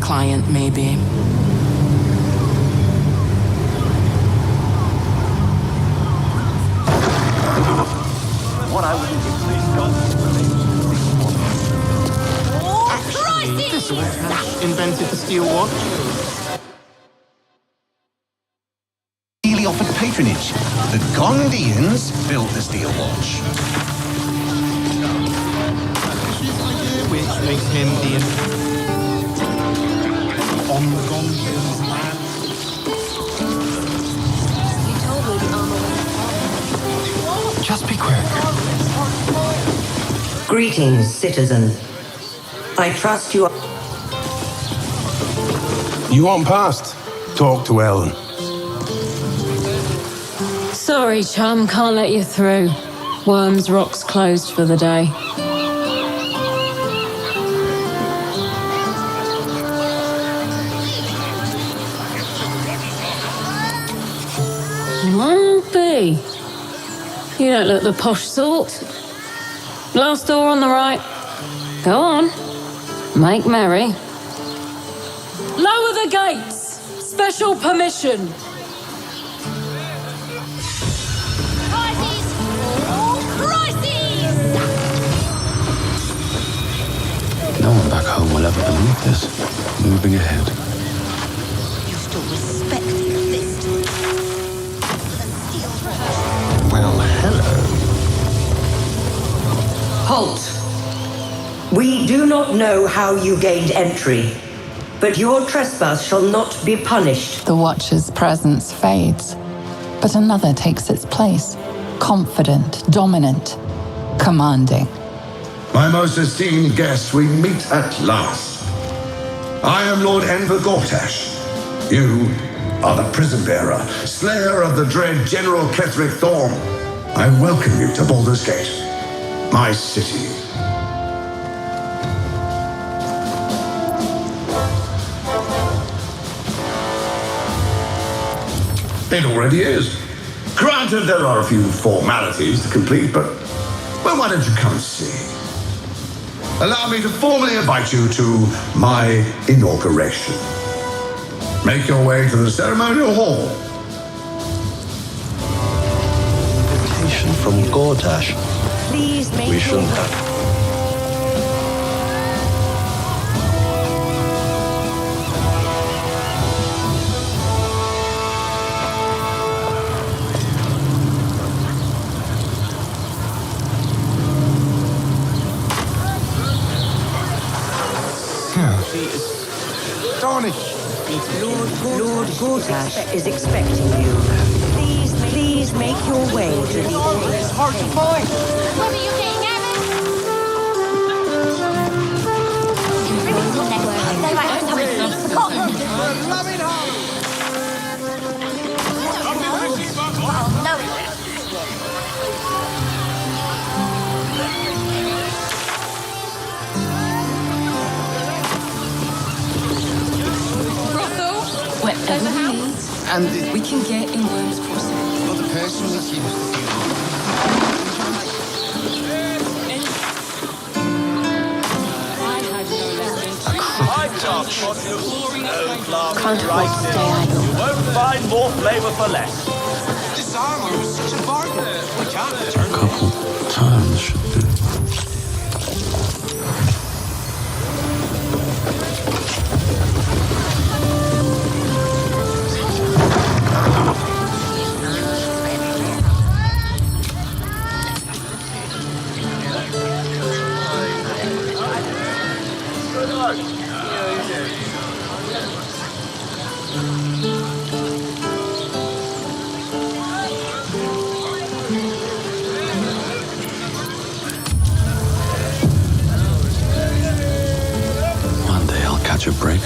client, maybe. What I wouldn't give these gods Actually, this Orcash invented the steel watch. Really offered patronage. The Gondians built the steel watch. Which makes him the... On the Gondians' land. You told me the armor went. Just be quick. Greetings, citizen. I trust you. You want past? Talk to Ellen. Sorry, chum, can't let you through. Worms Rock's closed for the day. Won't be. You don't look the posh sort. Last door on the right. Go on. Make merry. Lower the gates! Special permission! Crises! Crises! No one back home will ever believe this. Moving ahead. You still respect your fist. Well, hello. Halt! We do not know how you gained entry, but your trespass shall not be punished. The Watcher's presence fades, but another takes its place. Confident, dominant, commanding. My most esteemed guest, we meet at last. I am Lord Enver Gortash. You are the prison bearer, slayer of the dread General Ketheric Thorm. I welcome you to Baldur's Gate, my city. It already is. Granted, there are a few formalities to complete, but, well, why don't you come and see? Allow me to formally invite you to my inauguration. Make your way to the ceremonial hall. Invitation from Gortash. Please make We your shouldn't way. have. Lord Gortash is expecting you. Please make your way to the hall. It's hard to find. What are you getting at? Ribbons on network. They might have something forgotten. Oh, no. Whatever we need, And we can get in Worms Crossing. well, the person that he was Can't afford to stay idle. won't find more flavor for less. This armor was such a bargain. We can't return. Couple turns should do. One day I'll catch a break.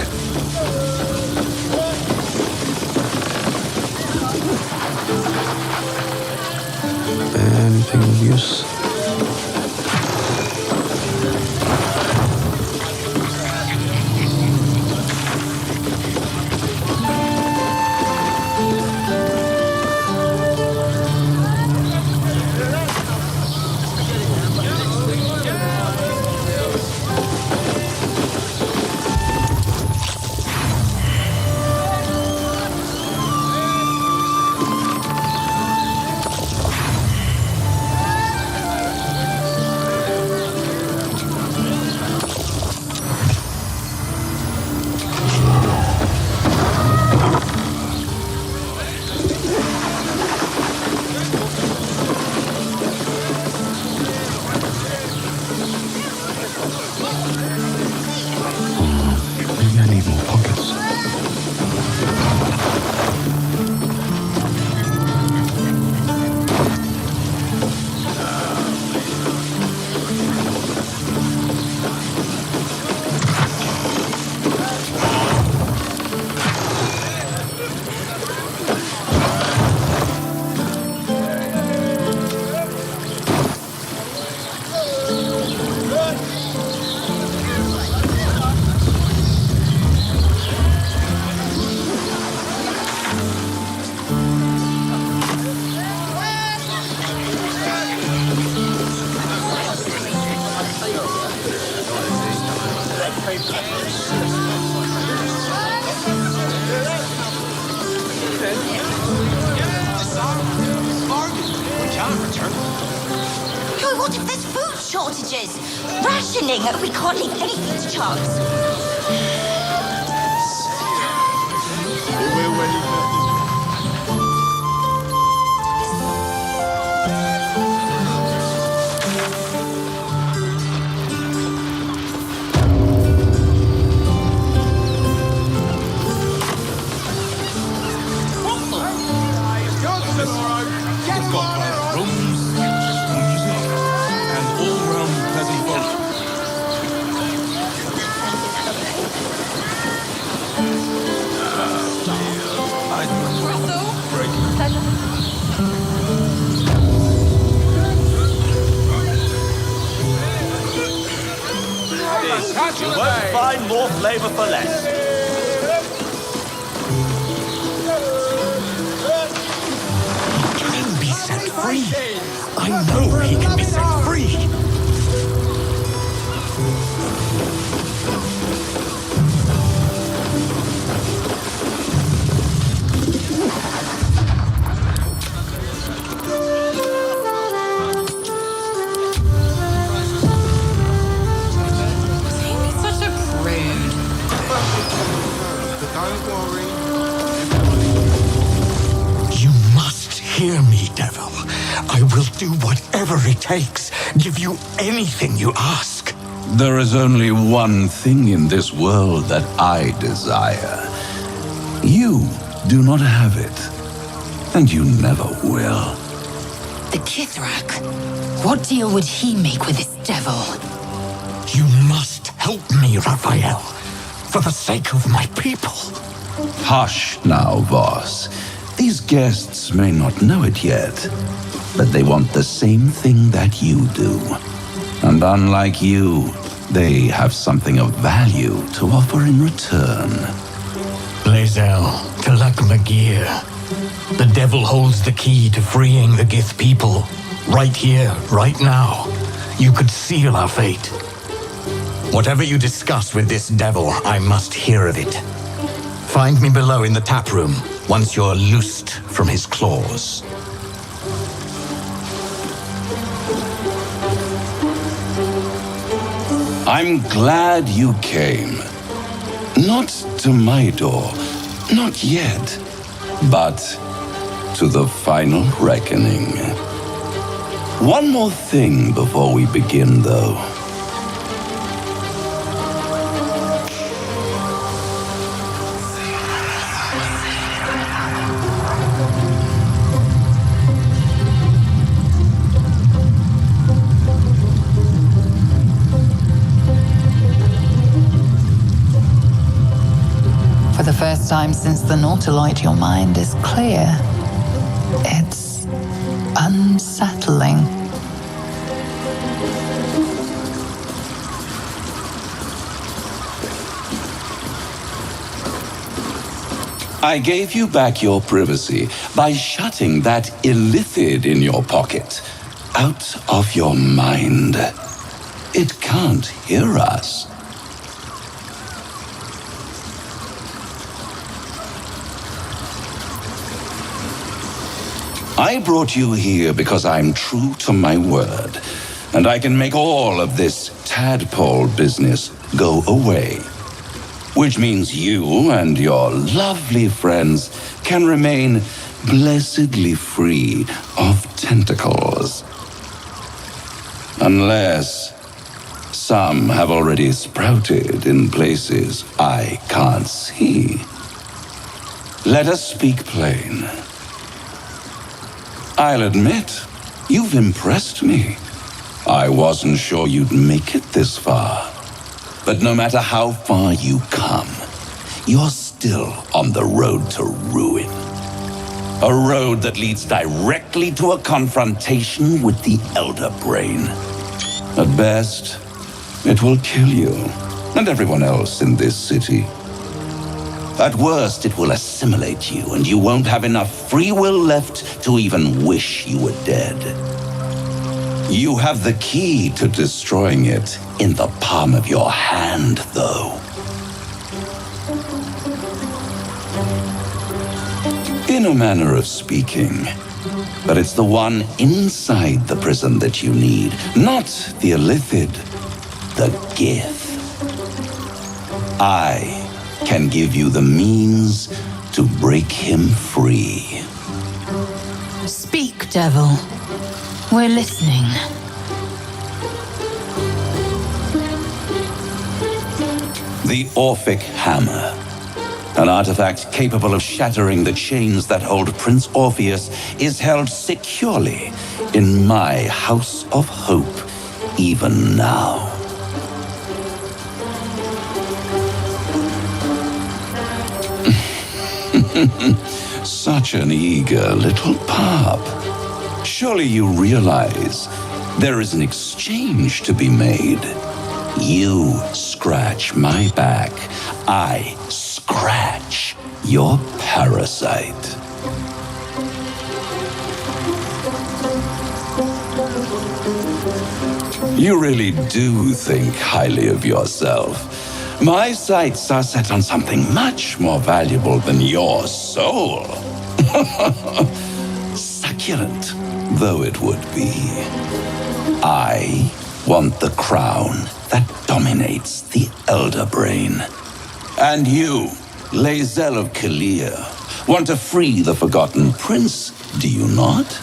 Anything of use? shortages, rationing. We can't leave anything to chance. You won't find more flavor for less. He can be set free. I know he can be set free. Hear me, devil. I will do whatever it takes. Give you anything you ask. There is only one thing in this world that I desire. You do not have it, and you never will. The Kithrak? What deal would he make with this devil? You must help me, Raphael, for the sake of my people. Hush now, Voss. These guests may not know it yet, but they want the same thing that you do. And unlike you, they have something of value to offer in return. Blazel, Talak Magir. The devil holds the key to freeing the Gith people. Right here, right now. You could seal our fate. Whatever you discuss with this devil, I must hear of it. Find me below in the tap room once you're loosed from his claws. I'm glad you came. Not to my door, not yet, but to the final reckoning. One more thing before we begin, though. For the first time since the Nautilite, your mind is clear. It's unsettling. I gave you back your privacy by shutting that illithid in your pocket out of your mind. It can't hear us. I brought you here because I'm true to my word, and I can make all of this tadpole business go away. Which means you and your lovely friends can remain blessedly free of tentacles. Unless some have already sprouted in places I can't see. Let us speak plain. I'll admit, you've impressed me. I wasn't sure you'd make it this far. But no matter how far you come, you're still on the road to ruin. A road that leads directly to a confrontation with the Elder Brain. At best, it will kill you and everyone else in this city. At worst, it will assimilate you, and you won't have enough free will left to even wish you were dead. You have the key to destroying it in the palm of your hand, though. In a manner of speaking, But it's the one inside the prison that you need, not the Illithid, the Gith. I can give you the means to break him free. Speak, devil. We're listening. The Orphic Hammer. An artifact capable of shattering the chains that hold Prince Orpheus is held securely in my House of Hope, even now. Such an eager little pup. Surely you realize there is an exchange to be made. You scratch my back, I scratch your parasite. You really do think highly of yourself. My sights are set on something much more valuable than your soul. Succulent though it would be. I want the crown that dominates the Elder Brain. And you, Lae'zel of Kalir, want to free the Forgotten Prince, do you not?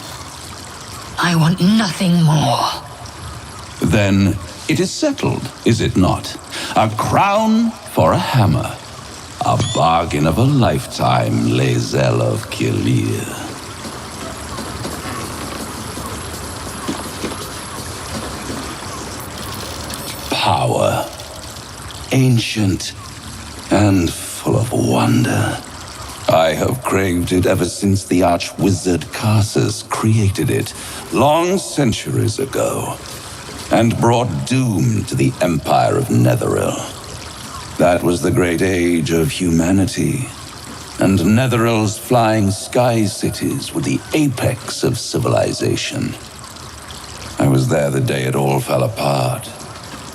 I want nothing more. Then it is settled, is it not? A crown for a hammer. A bargain of a lifetime, Lae'zel of Kalir. Power. Ancient and full of wonder. I have craved it ever since the arch-wizard Karsus created it, long centuries ago, and brought doom to the Empire of Netheril. That was the great age of humanity, and Netheril's flying sky cities were the apex of civilization. I was there the day it all fell apart.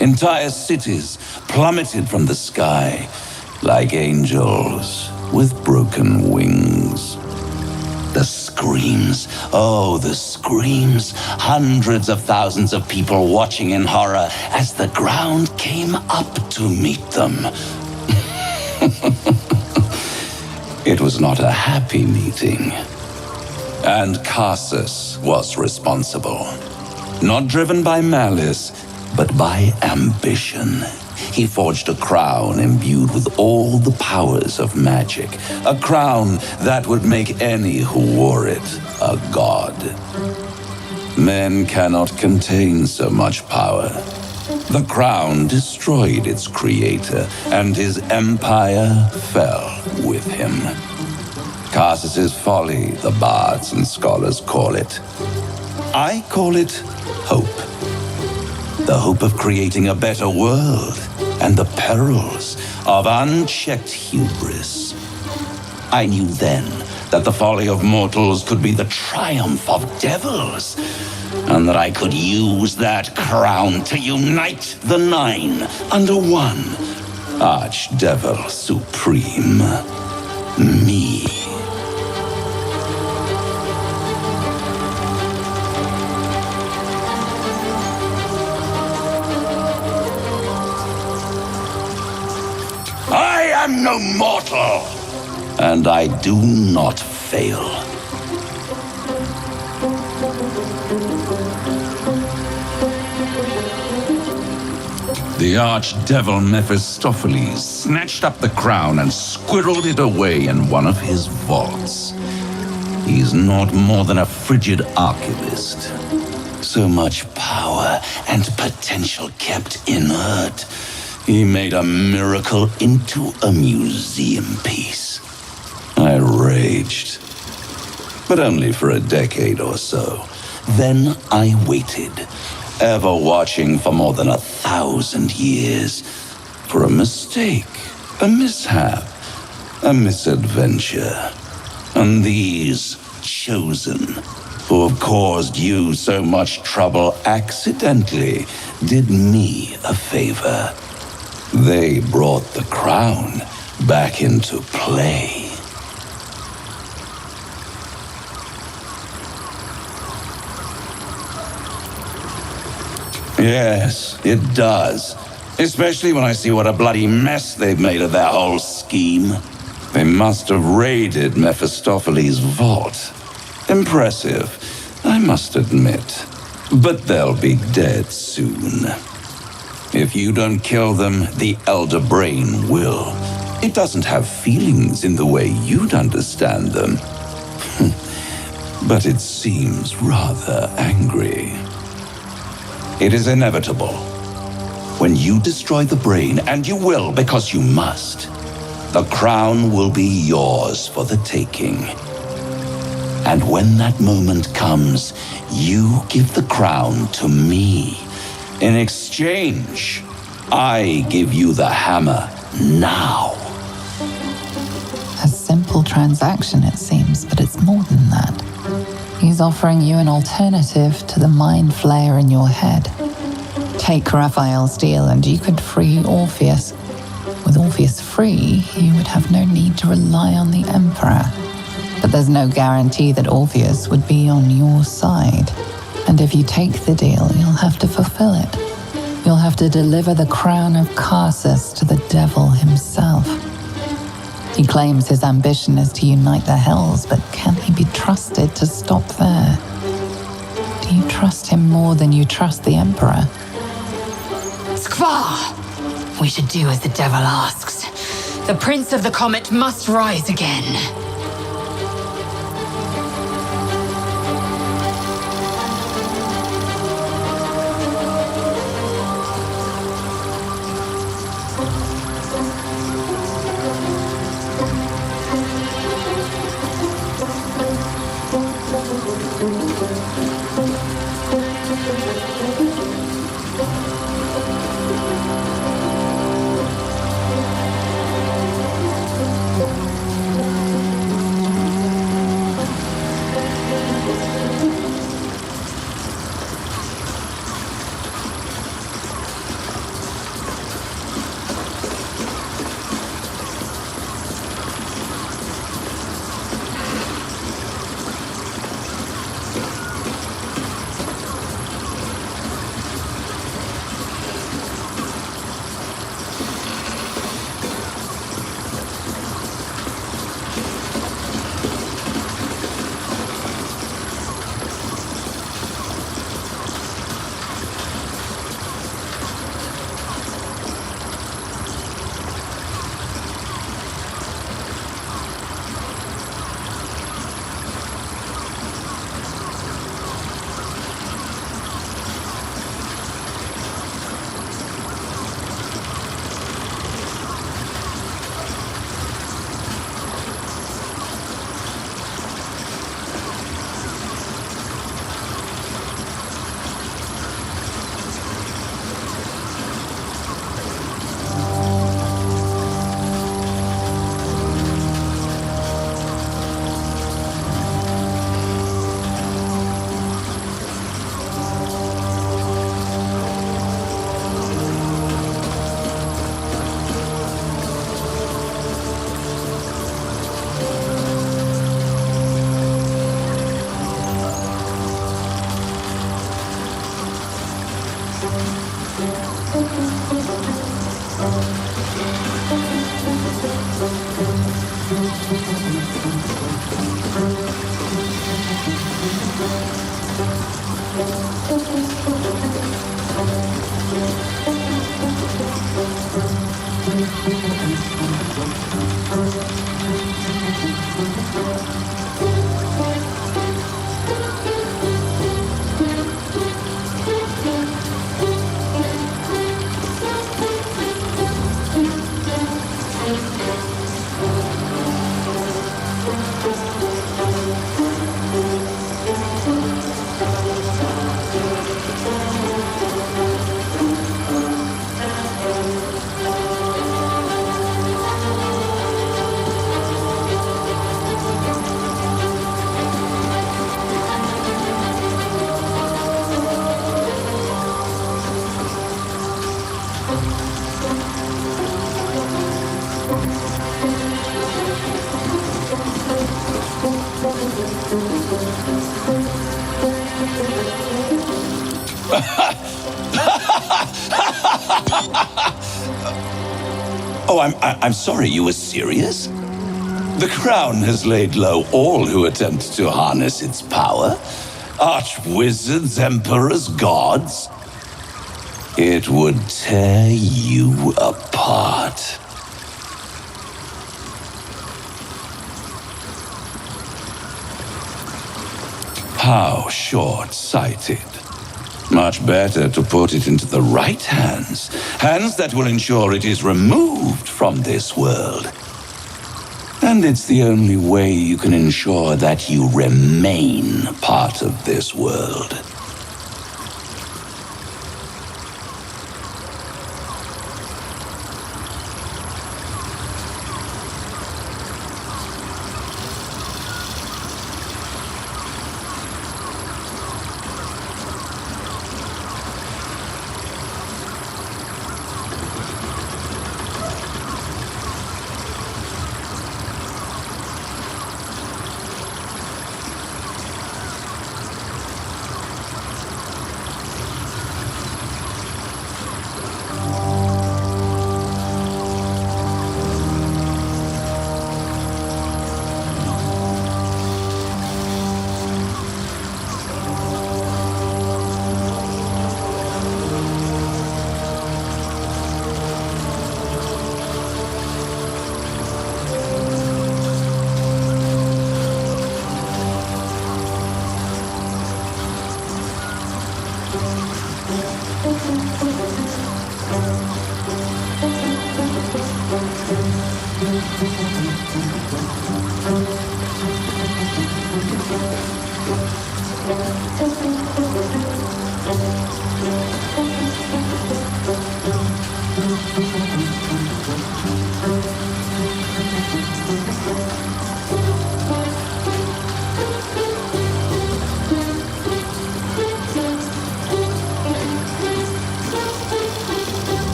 Entire cities plummeted from the sky like angels with broken wings. The screams, oh, the screams. Hundreds of thousands of people watching in horror as the ground came up to meet them. It was not a happy meeting. And Karsus was responsible. Not driven by malice, but by ambition. He forged a crown imbued with all the powers of magic. A crown that would make any who wore it a god. Men cannot contain so much power. The crown destroyed its creator, and his empire fell with him. Karsus's folly, the bards and scholars call it. I call it hope. The hope of creating a better world, and the perils of unchecked hubris. I knew then that the folly of mortals could be the triumph of devils, and that I could use that crown to unite the Nine under one Archdevil Supreme, me. I am no mortal, and I do not fail. The archdevil Mephistopheles snatched up the crown and squirreled it away in one of his vaults. He's not more than a frigid archivist. So much power and potential kept inert. He made a miracle into a museum piece. I raged, but only for a decade or so. Then I waited, ever watching for more than 1,000 years, for a mistake, a mishap, a misadventure. And these chosen, who have caused you so much trouble accidentally, did me a favor. They brought the crown back into play. Yes, it does. Especially when I see what a bloody mess they've made of their whole scheme. They must have raided Mephistopheles' vault. Impressive, I must admit. But they'll be dead soon. If you don't kill them, the Elder Brain will. It doesn't have feelings in the way you'd understand them. But it seems rather angry. It is inevitable. When you destroy the brain, and you will because you must, the crown will be yours for the taking. And when that moment comes, you give the crown to me. In exchange, I give you the hammer now. A simple transaction, it seems, but it's more than that. He's offering you an alternative to the mind flayer in your head. Take Raphael's deal and you could free Orpheus. With Orpheus free, you would have no need to rely on the Emperor. But there's no guarantee that Orpheus would be on your side. And if you take the deal, you'll have to fulfill it. You'll have to deliver the crown of Carsus to the devil himself. He claims his ambition is to unite the Hells, but can he be trusted to stop there? Do you trust him more than you trust the Emperor? Skvar! We should do as the devil asks. The Prince of the Comet must rise again. Oh, I'm sorry, you were serious? The crown has laid low all who attempt to harness its power. Archwizards, emperors, gods. It would tear you apart. How short-sighted. Much better to put it into the right hands. Hands that will ensure it is removed from this world. And it's the only way you can ensure that you remain part of this world.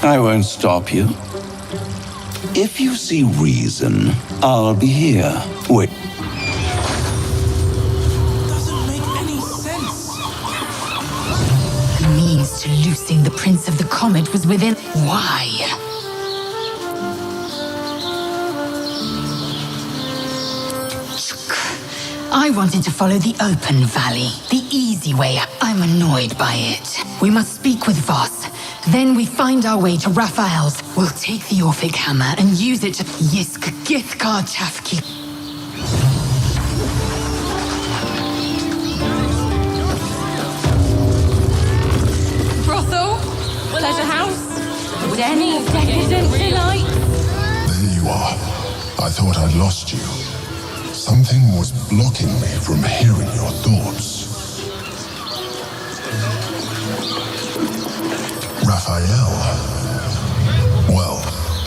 I won't stop you. If you see reason, I'll be here. Wait. Doesn't make any sense. The means to loosing the Prince of the Comet was within. Why? I wanted to follow the open valley, the easy way. I'm annoyed by it. We must speak with Voss. Then we find our way to Raphael's. We'll take the Orphic Hammer and use it to Cr1ticaL Tactician. Brothel, pleasure house, den of decadent delight. There you are. I thought I'd lost you. Something was blocking me from hearing your thoughts. Raphael. Well,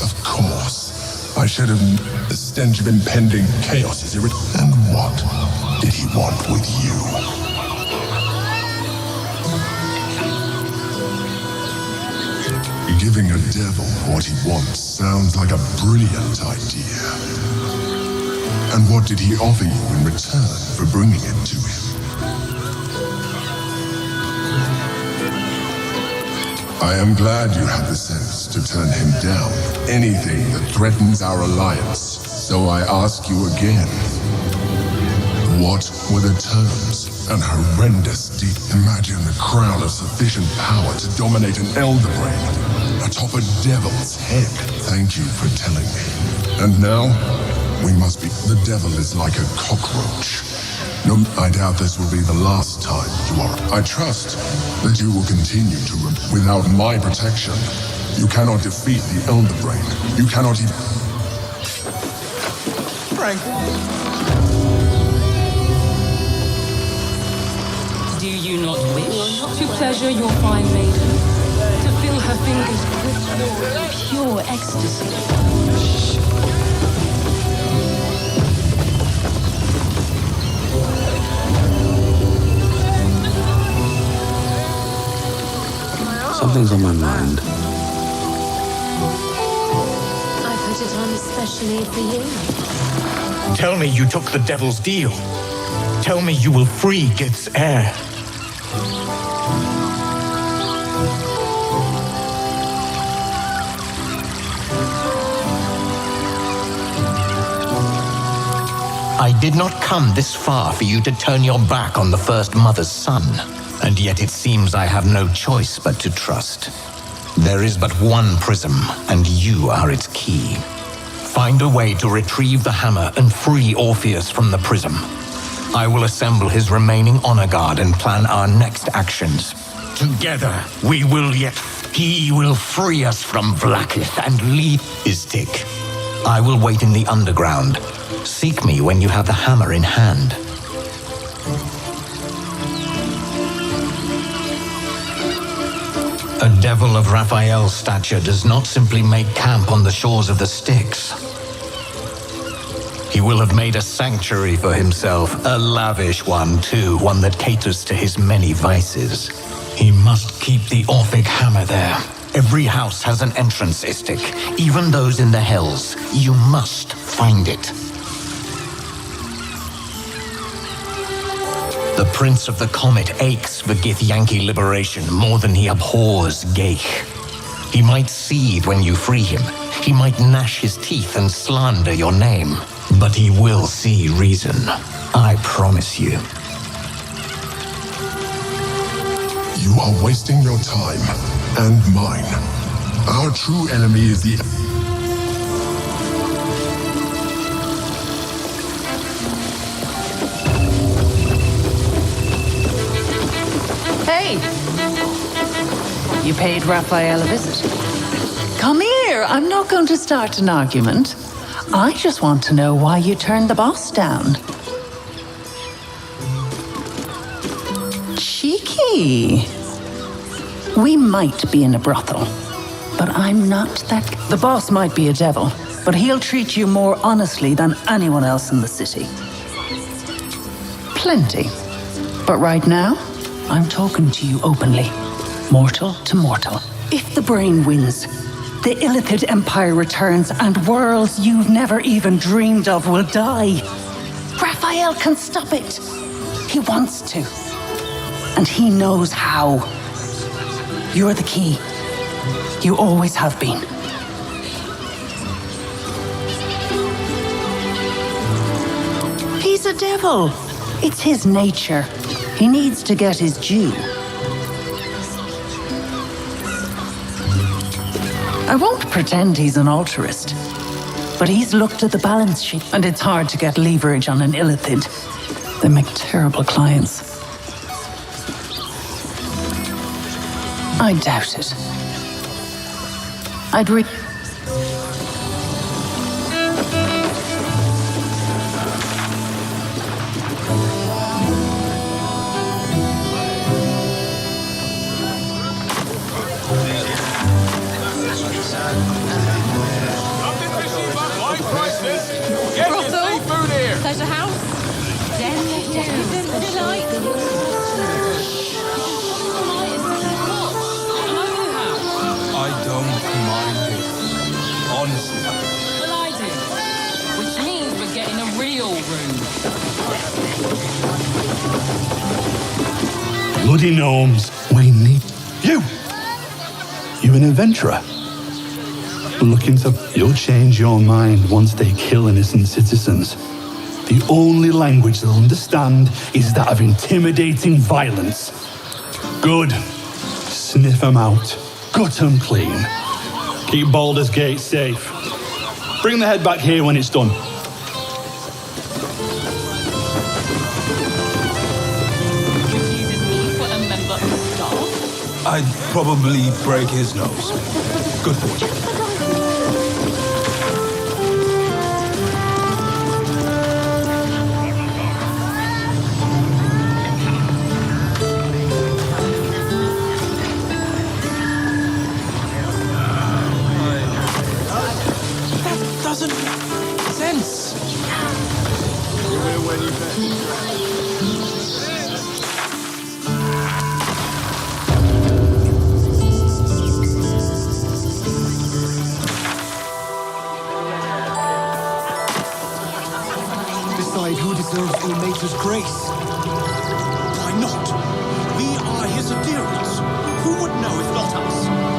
of course. I should have. The stench of impending chaos is irritating. And what did he want with you? Giving a devil what he wants sounds like a brilliant idea. And what did he offer you in return for bringing it to him? I am glad you had the sense to turn him down. Anything that threatens our alliance. So I ask you again. What were the terms? An horrendous deed. Imagine the crown of sufficient power to dominate an elder brain atop a devil's head. Thank you for telling me. And now, we must be. The devil is like a cockroach. No, I doubt this will be the last time you are. I trust that you will continue to. Without my protection, you cannot defeat the elder brain. You cannot even. Frank. Do you not wish to pleasure your fine maiden? To fill her fingers with pure ecstasy? Something's on my mind. I put it on especially for you. Tell me you took the devil's deal. Tell me you will free Gith's heir. I did not come this far for you to turn your back on the first mother's son. And yet it seems I have no choice but to trust. There is but one prism, and you are its key. Find a way to retrieve the hammer and free Orpheus from the prism. I will assemble his remaining honor guard and plan our next actions. Together, we will yet... He will free us from Vlaakith and lead Istik. I will wait in the underground. Seek me when you have the hammer in hand. A devil of Raphael's stature does not simply make camp on the shores of the Styx. He will have made a sanctuary for himself, a lavish one too, one that caters to his many vices. He must keep the Orphic hammer there. Every house has an entrance, Istik, even those in the Hells. You must find it. The Prince of the Comet aches for Githyanki liberation more than he abhors Geich. He might seethe when you free him. He might gnash his teeth and slander your name. But he will see reason. I promise you. You are wasting your time, and mine. Our true enemy is the... Hey! You paid Raphael a visit. Come here, I'm not going to start an argument. I just want to know why you turned the boss down. Cheeky. We might be in a brothel, but I'm not that. The boss might be a devil, but he'll treat you more honestly than anyone else in the city. Plenty. But right now, I'm talking to you openly, mortal to mortal. If the brain wins, the Illithid Empire returns and worlds you've never even dreamed of will die. Raphael can stop it. He wants to. And he knows how. You're the key. You always have been. He's a devil. It's his nature. He needs to get his due. I won't pretend he's an altruist, but he's looked at the balance sheet, and it's hard to get leverage on an Illithid. They make terrible clients. I doubt it. I'd There's a house. I don't mind it. Honestly. Well, I do. Which means we're getting a real room. Bloody gnomes. We need you. You an adventurer? Looking to... You'll change your mind once they kill innocent citizens. The only language they'll understand is that of intimidating violence. Good. Sniff them out. Gut them clean. Keep Baldur's Gate safe. Bring the head back here when it's done. I'd probably break his nose. Good fortune. Doesn't make sense. Decide who deserves Ilmater's grace. Why not? We are his adherents. Who would know if not us?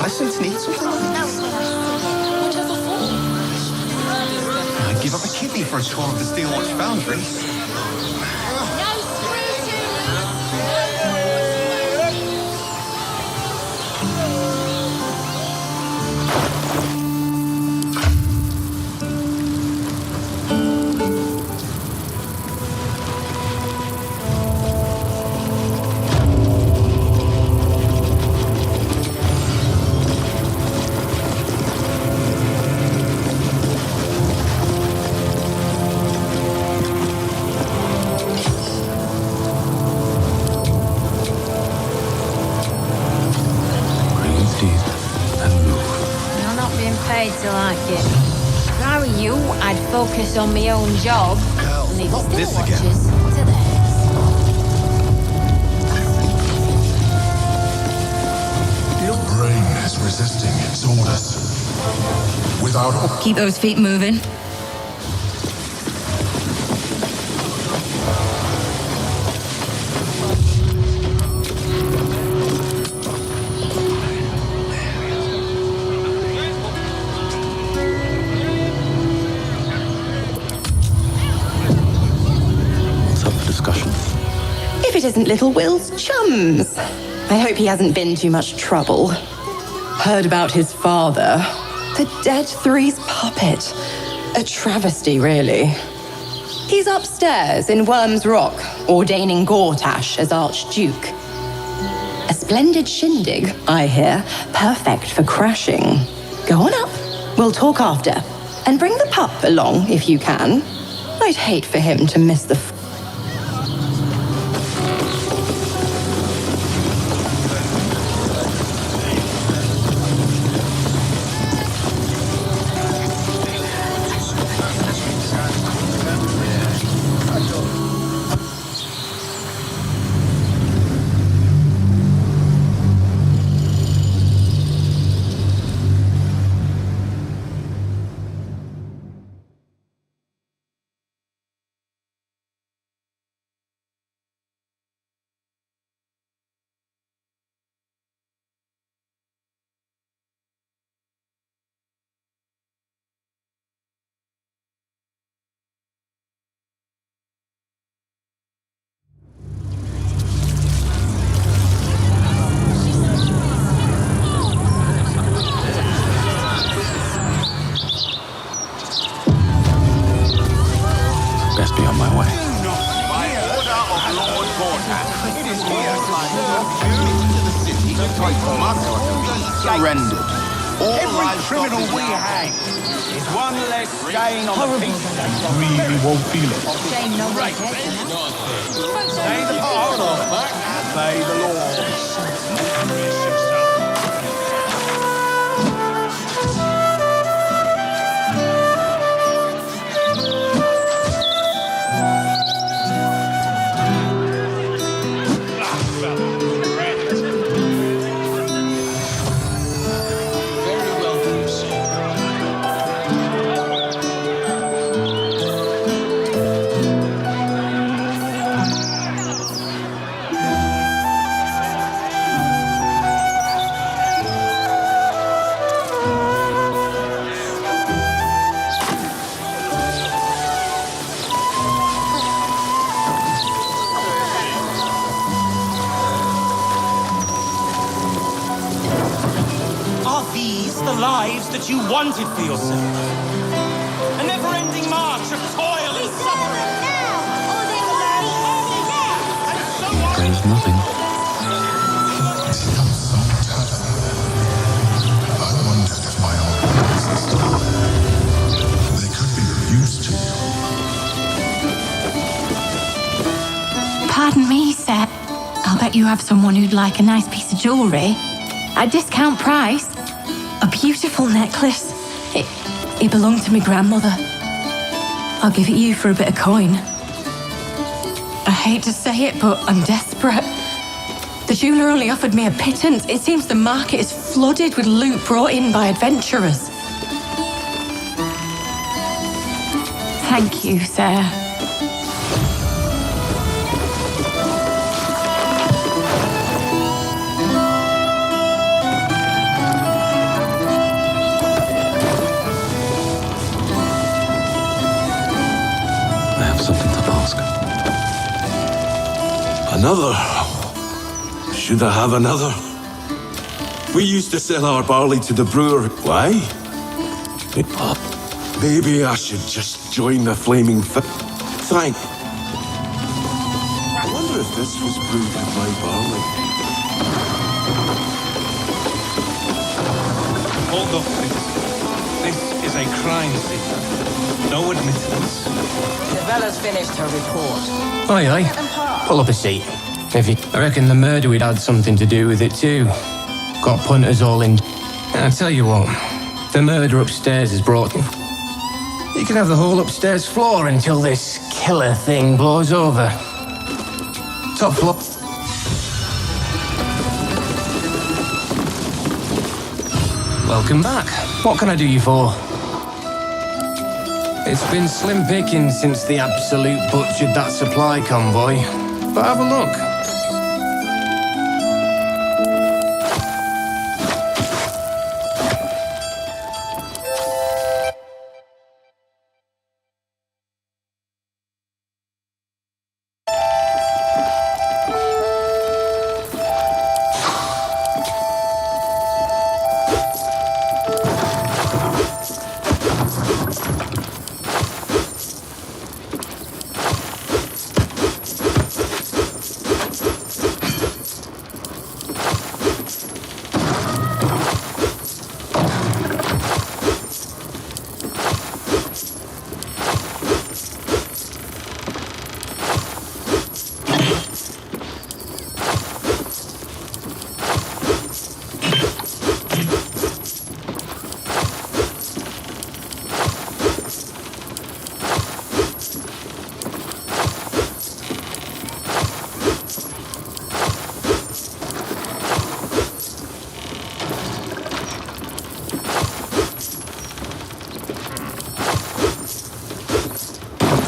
Hyacinth needs something like this. I'd give up a kidney for a tour of the Steelwatch Foundry. To like it. If I were you, I'd focus on my own job and leave not this again. watches to theirs. Your brain is resisting its orders. Without... Keep those feet moving. If it isn't little Will's chums. I hope he hasn't been too much trouble. Heard about his father. The Dead Three's puppet. A travesty, really. He's upstairs in Worm's Rock, ordaining Gortash as Archduke. A splendid shindig, I hear. Perfect for crashing. Go on up. We'll talk after. And bring the pup along, if you can. I'd hate for him to miss the... Best be on my way. By order of Lord Gortash, it is here to the city must be surrendered. Every criminal we hang is one less stain on the peace. Really won't feel it. Shame no Right. Say the part, obey the law. Lives that you wanted for yourself. A never-ending march of toil and suffering. There's nothing. I wondered if my old plans are still there. They could be of use to you. Pardon me, sir. I'll bet you have someone who'd like a nice piece of jewellery. At discount price. A beautiful necklace. It belonged to my grandmother. I'll give it you for a bit of coin. I hate to say it, but I'm desperate. The jeweller only offered me a pittance. It seems the market is flooded with loot brought in by adventurers. Thank you, sir. Another? Should I have another? We used to sell our barley to the brewer. Why? Maybe I should just join the flaming Thank. I wonder if this was brewed with my barley. Hold up, please. This is a crime scene. No admittance. Cavella's finished her report. Aye, aye. Pull up a seat. I reckon the murder we'd had something to do with it too. Got punters all in. I tell you what, the murder upstairs is brought. You can have the whole upstairs floor until this killer thing blows over. Top floor. Welcome back. What can I do you for? It's been slim pickings since the Absolute butchered that supply convoy. But have a look.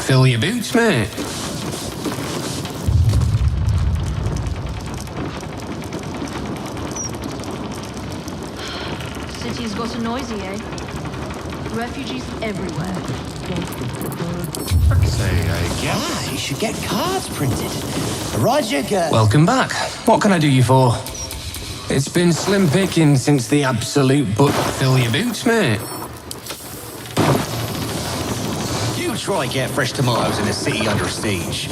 Fill your boots, mate. City's gotten noisy, eh? Refugees everywhere. Say, I guess you should get cards printed. Roger, girl. Welcome back. What can I do you for? It's been slim picking since the Absolute Fill your boots, mate. You try get fresh tomatoes in a city under siege.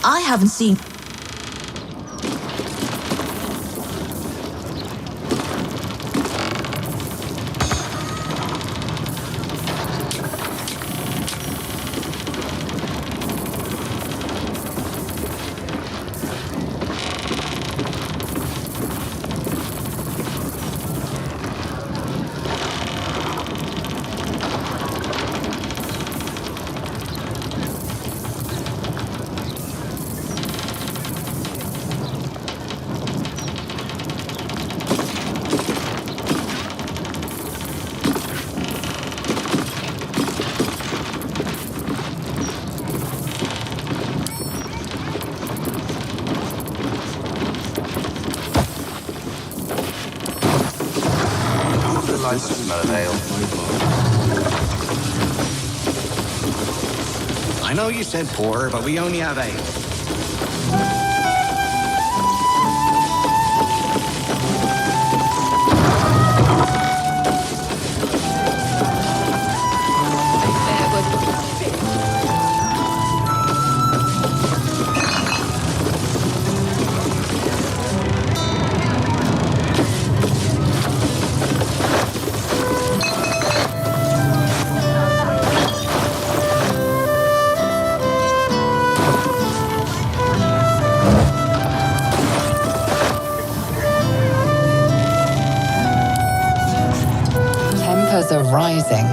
I haven't seen. I know you said porter, but we only have 8. Tempers are rising.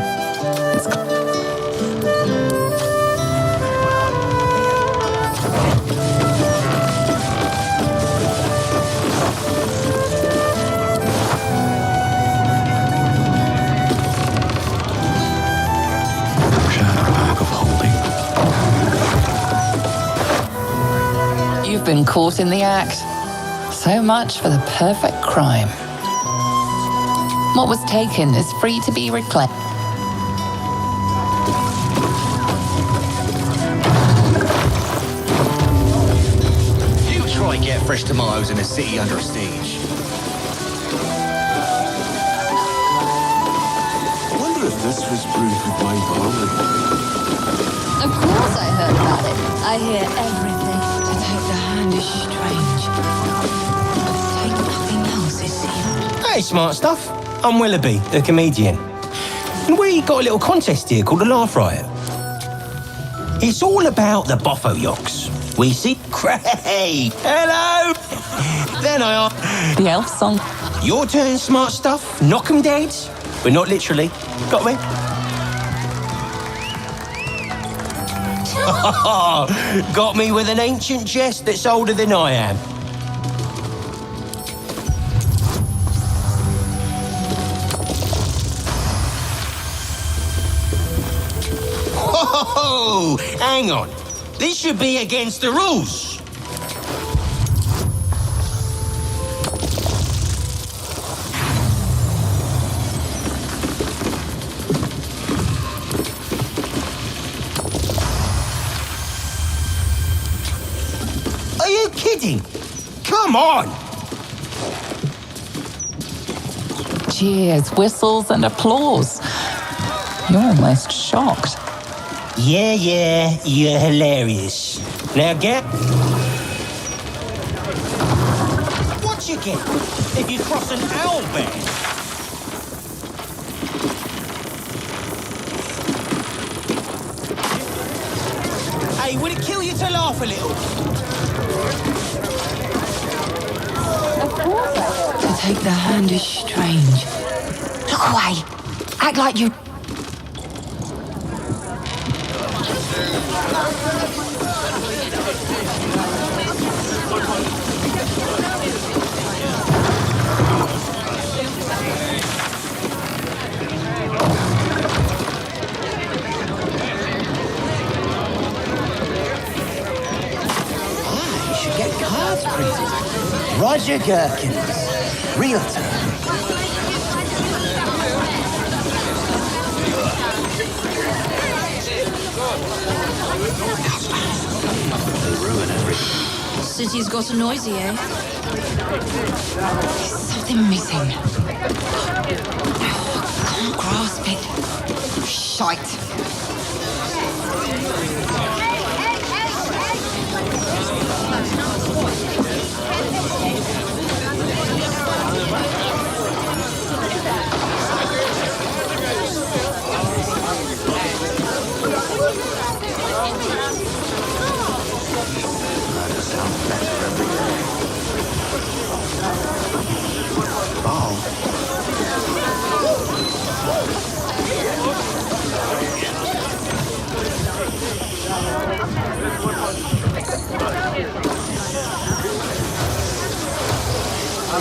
been caught in the act. So much for the perfect crime. What was taken is free to be reclaimed. You try get fresh tomatoes in a city under siege. I wonder if this was brewed with my barley. Of course I heard about it. I hear everything. To take the hand is strange. Take nothing else, it seemed. Hey, smart stuff. I'm Willoughby, the comedian. And we got a little contest here called the Laugh Riot. It's all about the Boffo Yocks. We see Craig. Hello! Then I ask... The elf song. Your turn, smart stuff. Knock 'em dead. But not literally. Got me? Got me with an ancient jest that's older than I am. Oh, hang on. This should be against the rules. Are you kidding? Come on! Cheers, whistles, and applause. You're almost shocked. Yeah, you're hilarious. Now get... What you get if you cross an owl bear? Hey, would it kill you to laugh a little? To take the hand is strange. Look away. Act like you... You should get cards printed. Roger Gherkins, realtor. They ruin everything. City's got a noisy, eh? There's something missing. I can't grasp it. Shite. I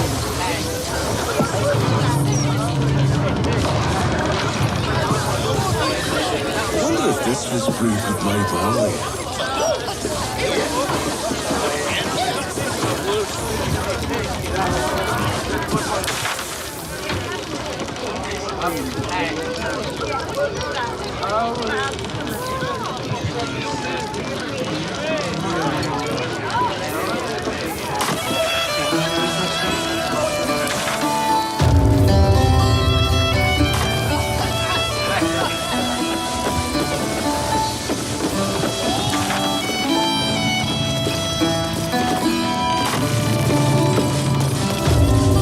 wonder if this was brewed with my barley.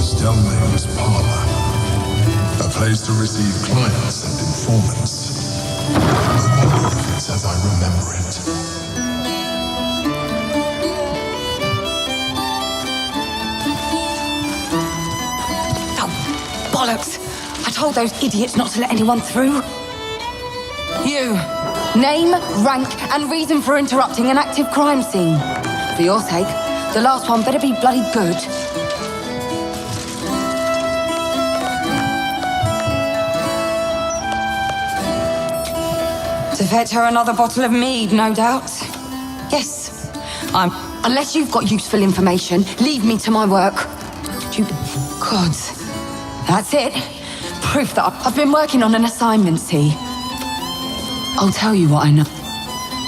Stelmane's parlor. A place to receive clients and informants. I wonder if it's as I remember it. Oh, bollocks! I told those idiots not to let anyone through. You. Name, rank, and reason for interrupting an active crime scene. For your sake, the last one better be bloody good. To fetch her another bottle of mead, no doubt. Yes, I'm Unless you've got useful information, leave me to my work. You gods. That's it. Proof that I've been working on an assignment, see? I'll tell you what I know.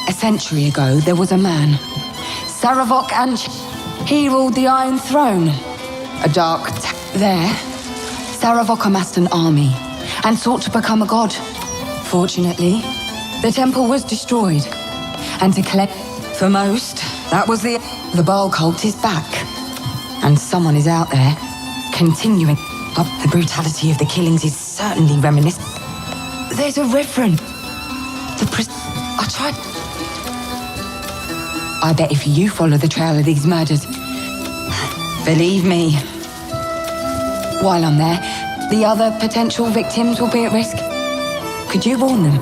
A century ago, there was a man. Saravok and he ruled the Iron Throne. A dark there. Saravok amassed an army and sought to become a god. Fortunately, the temple was destroyed. And to collect for most, that was the Baal cult is back. And someone is out there, continuing. The brutality of the killings is certainly reminiscent. There's a reverend. I tried. I bet if you follow the trail of these murders, believe me, while I'm there, the other potential victims will be at risk. Could you warn them?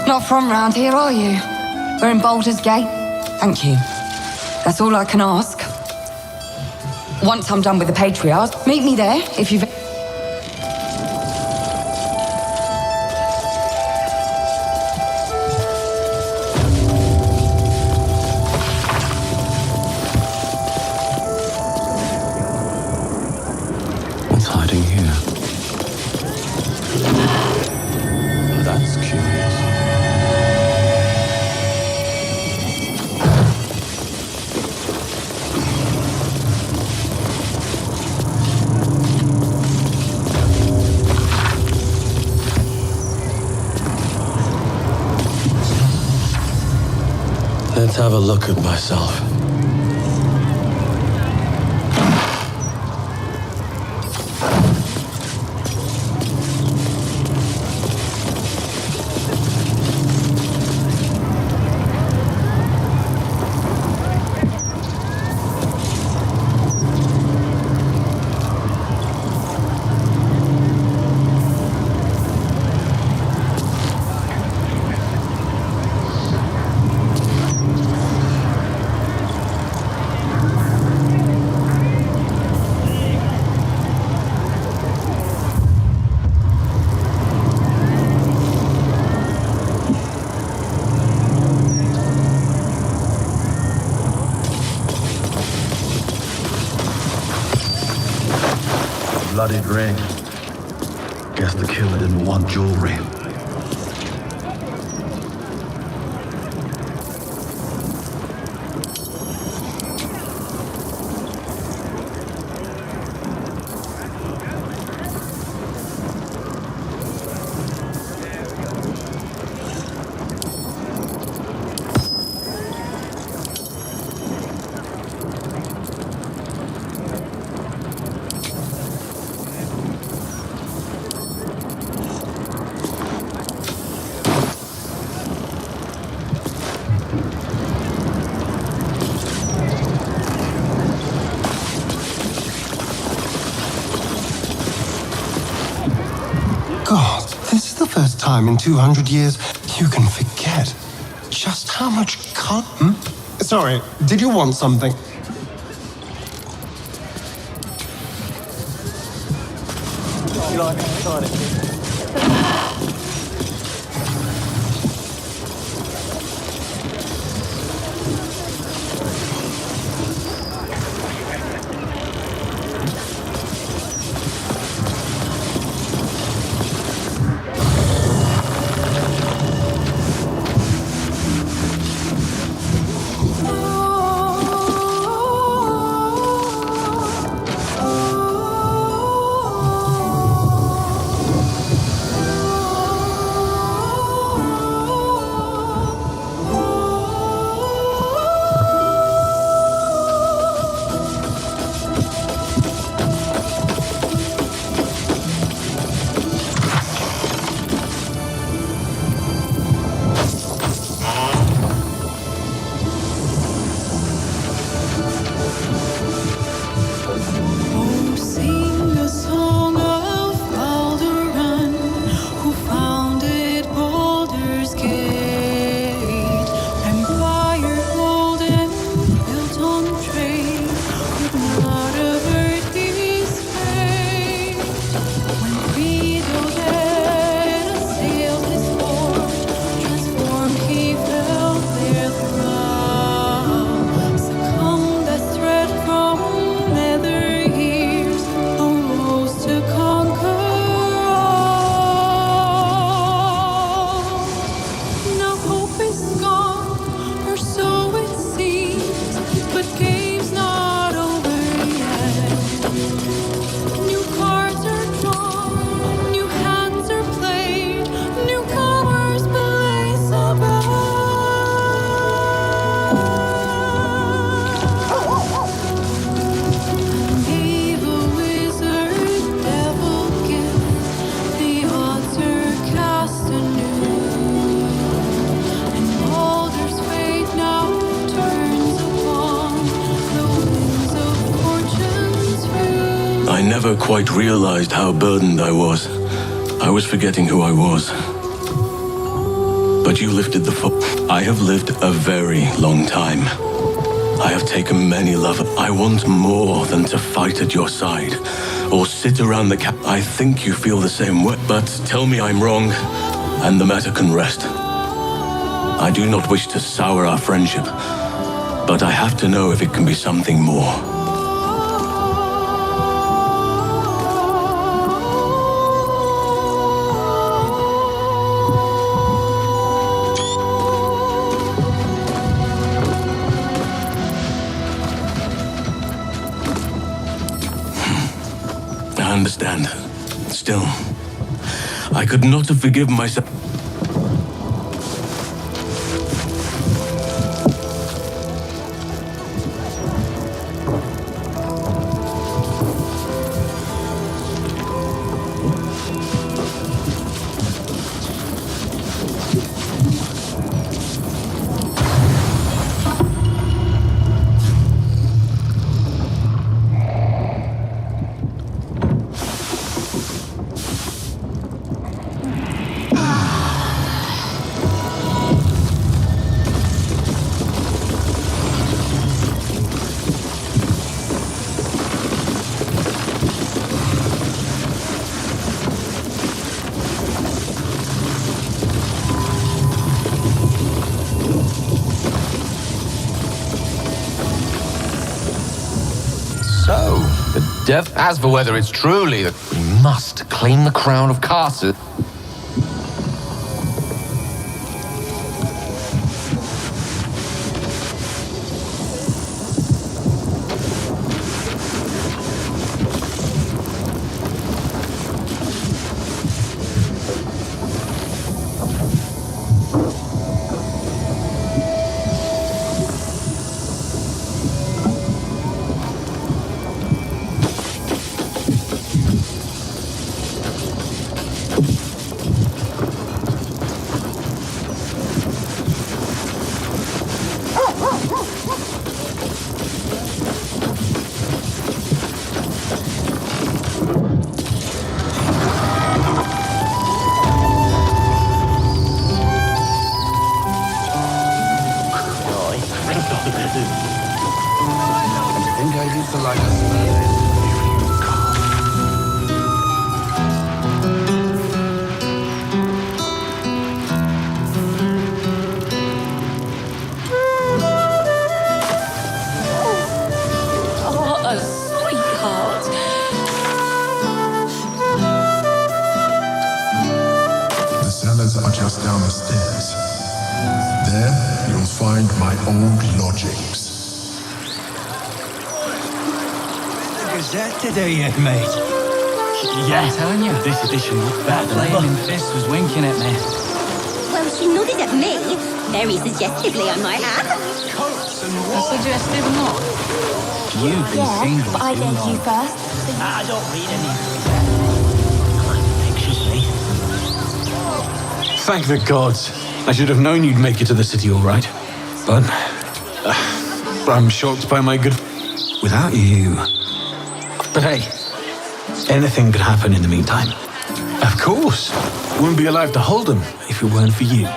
Not from round here, are you? We're in Baldur's Gate. Thank you. That's all I can ask. Once I'm done with the patriarchs, meet me there if you've... What's hiding here? Oh, that's curious. Let's have a look at myself. Bloodied ring. Guess the killer didn't want jewelry. God, this is the first time in 200 years you can forget just how much Sorry, did you want something? You like it? never quite realized how burdened I was. I was forgetting who I was. But you lifted the foot. I have lived a very long time. I have taken many love. I want more than to fight at your side or sit around the I think you feel the same way. But tell me I'm wrong, and the matter can rest. I do not wish to sour our friendship, but I have to know if it can be something more. I understand. Still, I could not have forgiven myself. As for whether it's truly that we must claim the crown of castles. Are just down the stairs. There, you'll find my old lodgings. The Gazette today, eh, mate? Yeah, I'm telling you, this edition looked better than ever. Flaming Fist was winking at me. Well, she nodded at me, very suggestively, I might add. A suggestive nod. You've been single but I too gave long. you first. I don't read any Gazette. I'm anxiously. Thank the gods. I should have known you'd make it to the city all right. But I'm shocked by my good... Without you... But hey, anything could happen in the meantime. Of course. Wouldn't be alive to hold them if it weren't for you.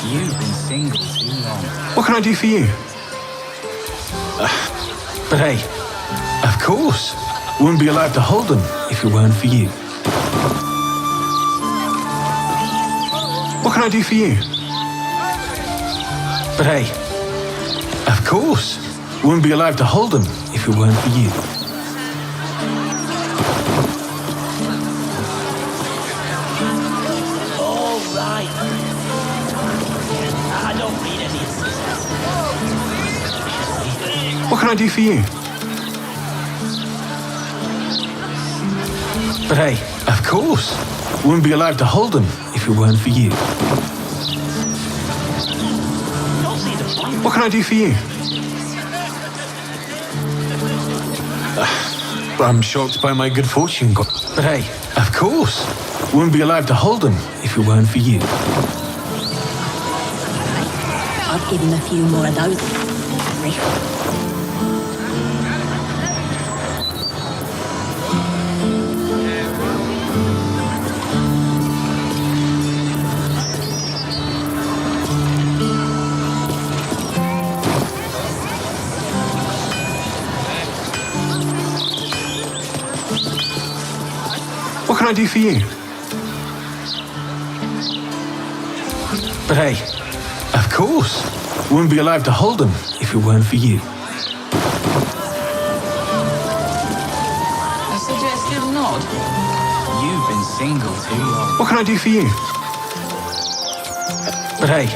You've been single too long. What can I do for you? But hey, of course. Wouldn't be allowed to hold them if it weren't for you. What can I do for you? But hey, of course. Wouldn't be allowed to hold them if it weren't for you. All right. I don't need any assistance. What can I do for you? But hey, of course. Wouldn't be allowed to hold them if it weren't for you. What can I do for you? I'm shocked by my good fortune. But hey, of course. Wouldn't be allowed to hold them if it weren't for you. I'd give him a few more of those. What can I do for you? But hey, of course. Wouldn't be allowed to hold them if it weren't for you. A suggestive nod. You've been single too long. What can I do for you? But hey,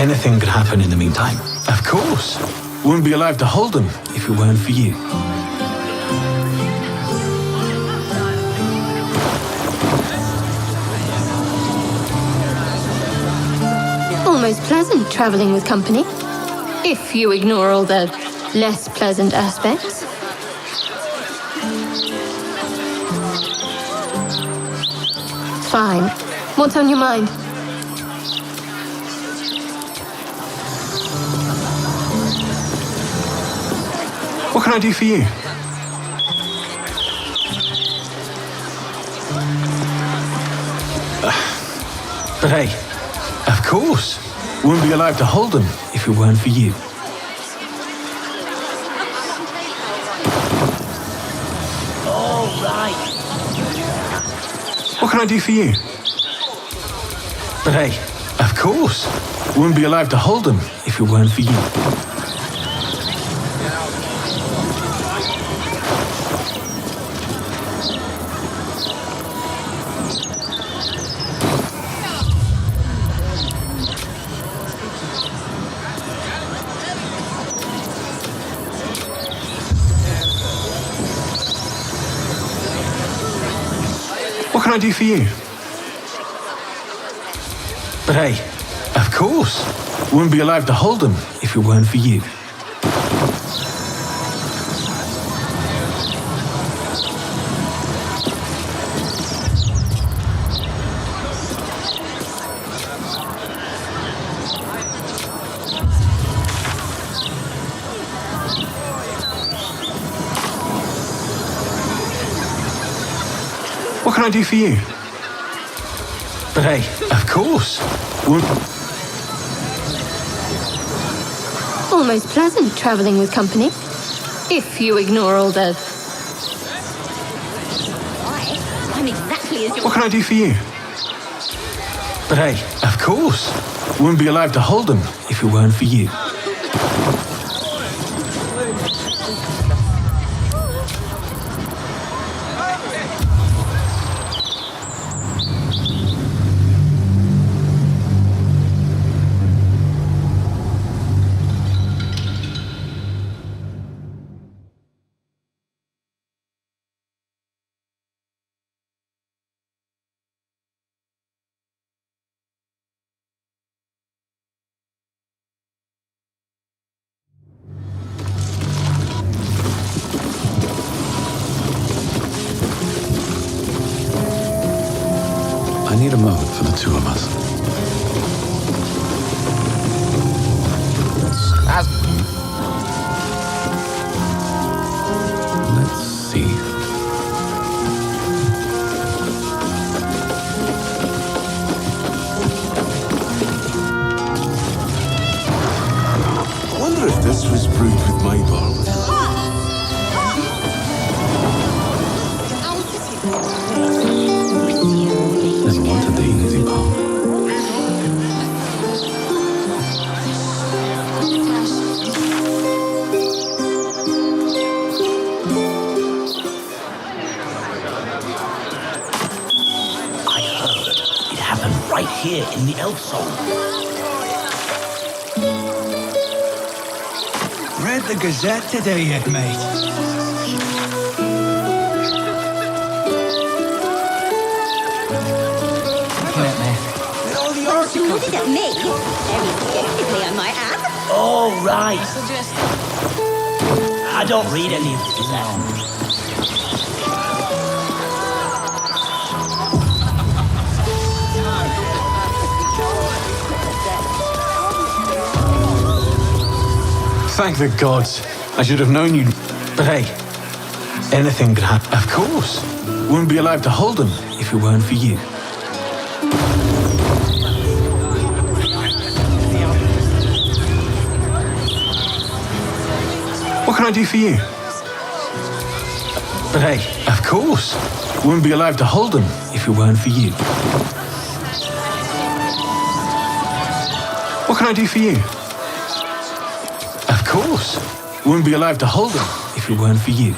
anything could happen in the meantime. Of course. Wouldn't be allowed to hold them if it weren't for you. Almost pleasant traveling with company, if you ignore all the less pleasant aspects. Fine. What's on your mind? What can I do for you? But hey, of course. Wouldn't be allowed to hold them if it weren't for you. All right. What can I do for you? But hey, of course. Wouldn't be allowed to hold them if it weren't for you. What can I do for you? But hey, of course. Wouldn't be allowed to hold them if it weren't for you. What can I do for you? But hey, of course. Almost pleasant traveling with company, if you ignore all the... I'm exactly as you... What can I do for you? But hey, of course. Wouldn't be allowed to hold them if it weren't for you. I need a moment for the two of us. Let's see. my barley. Never wanted the easy path. I heard it happened right here in the elf song. Read the Gazette today yet, mate? Oh, you nodded at me. Very suggestively, I might add. Oh, right. I don't read any of the Gazette. Thank the gods. I should have known you'd... But hey, anything could happen. Of course. Wouldn't be alive to hold them if it weren't for you. What can I do for you? But hey, of course. Wouldn't be alive to hold them if it weren't for you. What can I do for you? Of course. Wouldn't be alive to hold them if it weren't for you.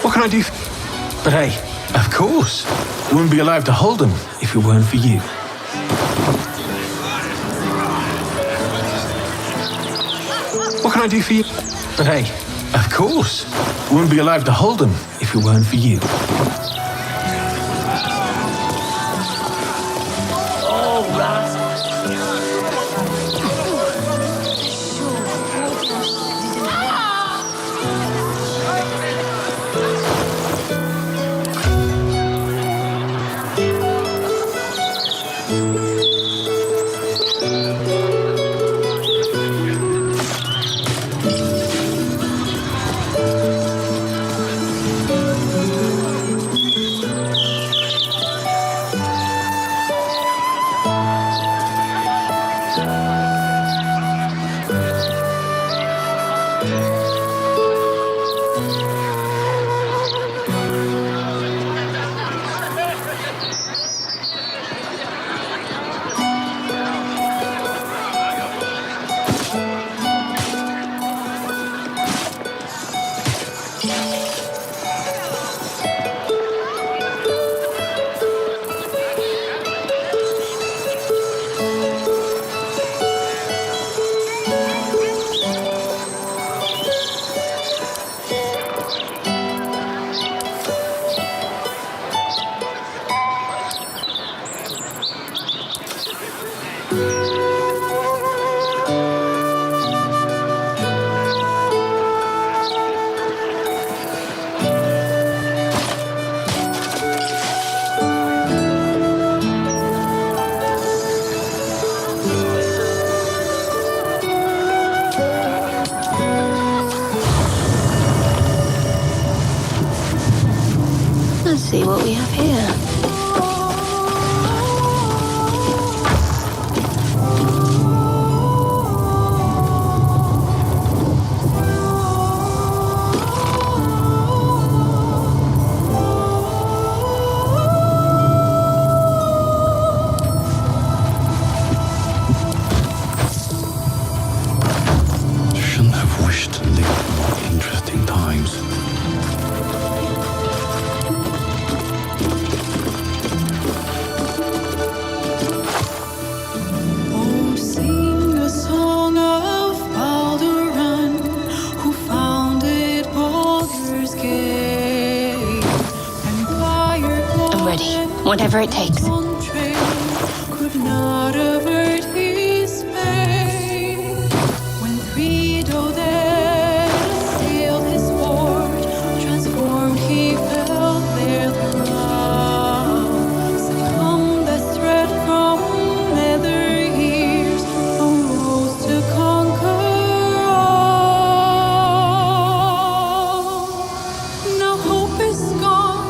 What can I do? But hey, of course. Wouldn't be alive to hold them if it weren't for you. What can I do for you? But hey, of course. Wouldn't be alive to hold them if it weren't for you. Oh, right. Let's see what we have here. Shouldn't have wished to live in more interesting times. Whatever it takes. Could not avert his fate. When Credo then assailed his fort, transformed he fell there throughout. Succumbed the threat from nether years, arose to conquer all. Now hope is gone,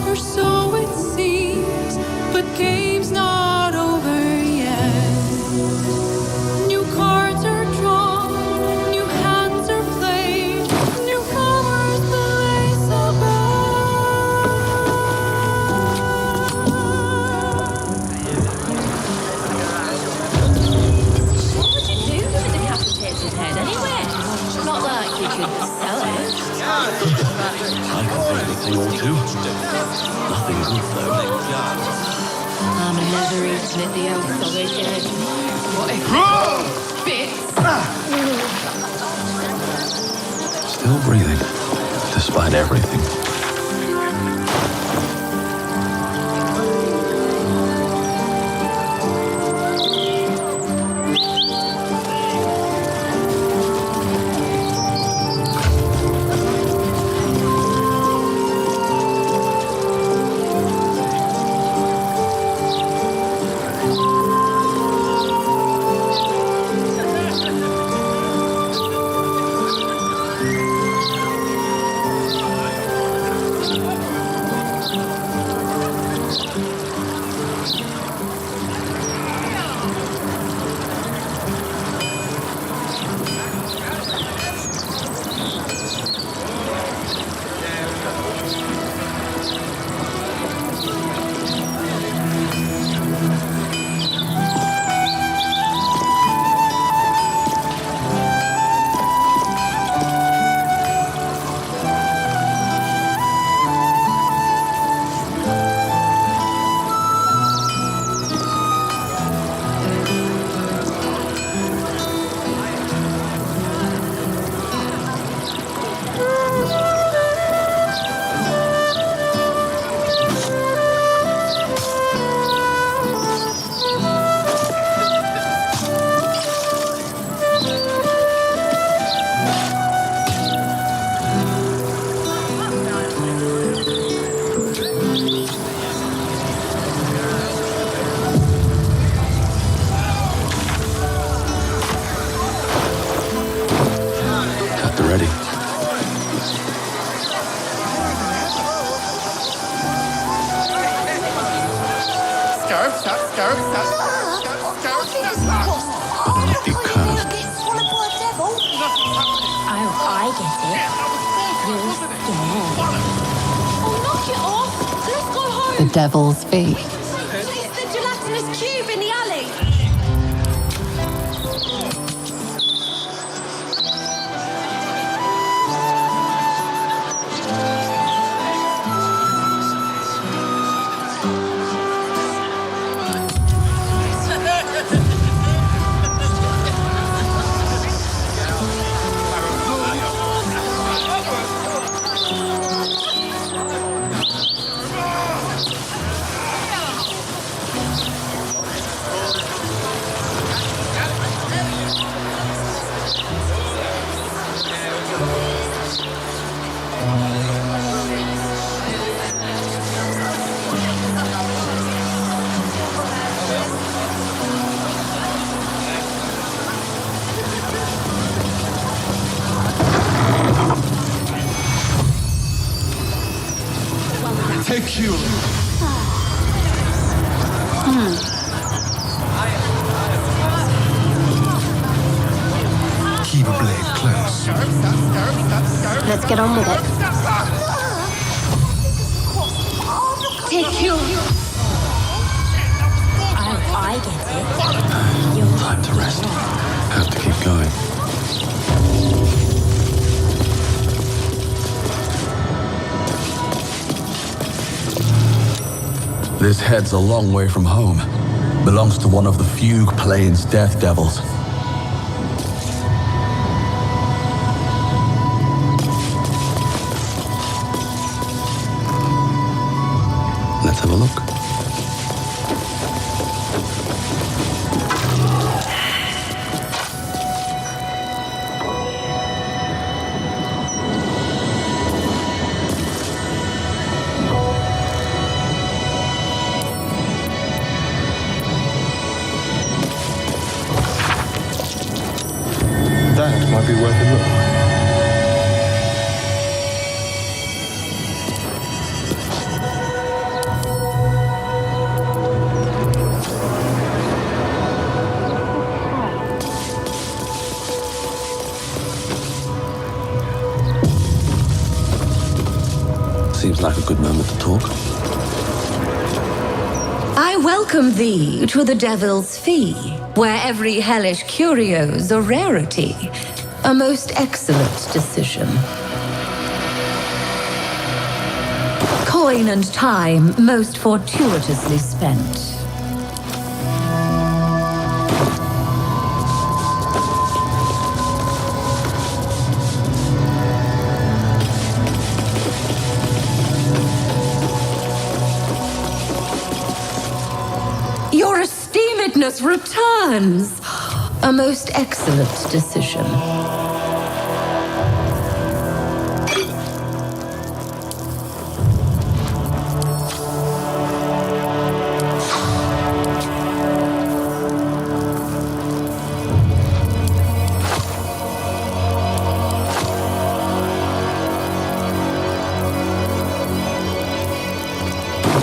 or so it seems, but game's not over yet. New cards are drawn, new hands are played, new flowers blaze above. What would you do with a decapitated head anyway? Not like you could sell it. I can think of a thing or two. Nothing good, though. I'm never eating at the elf solid dead. What if bits? Still breathing, despite everything. Got the ready. Better not be cursed. Oh, I get it. You're scared. Oh, knock it off. Let's go home. The devil's feet. It's the gelatinous cube in the alley. Take you. Keep a blade close. Let's get on with it. Take you. Oh, I get it. Time to rest. Have to keep going. This head's a long way from home. Belongs to one of the Fugue Plains death devils. Let's have a look. worth a look. Seems like a good moment to talk. I welcome thee to the Devil's Fee, where every hellish curio's a rarity. A most excellent decision. Coin and time most fortuitously spent. Your esteemedness returns. A most excellent decision.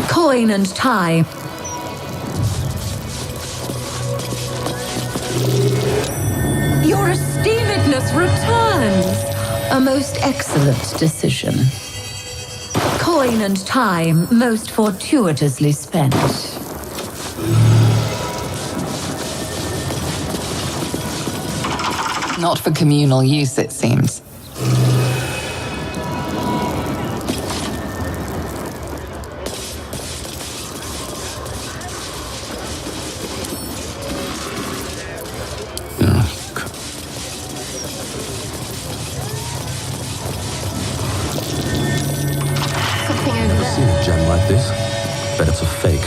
Coin and time. Your esteemedness returns. A most excellent decision. Coin and time most fortuitously spent. Not for communal use, it seems. Seen a gem like this? Bet it's a fake.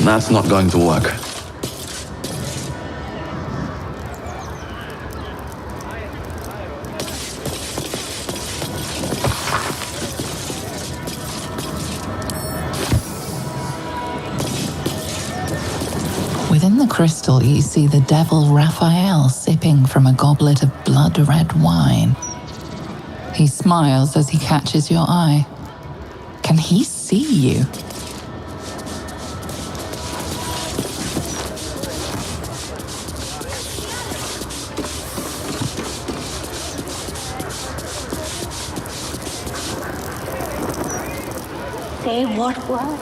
That's not going to work. Within the crystal, you see the devil Raphael sipping from a goblet of blood-red wine. He smiles as he catches your eye. Can he see you? Say what word?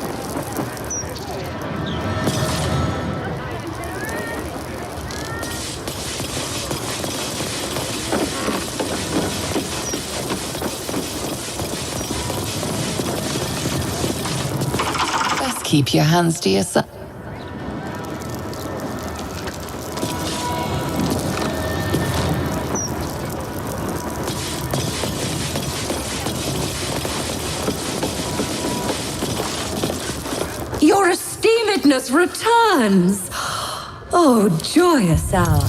Best keep your hands to yourself. Your esteemedness returns. Oh, joyous hour.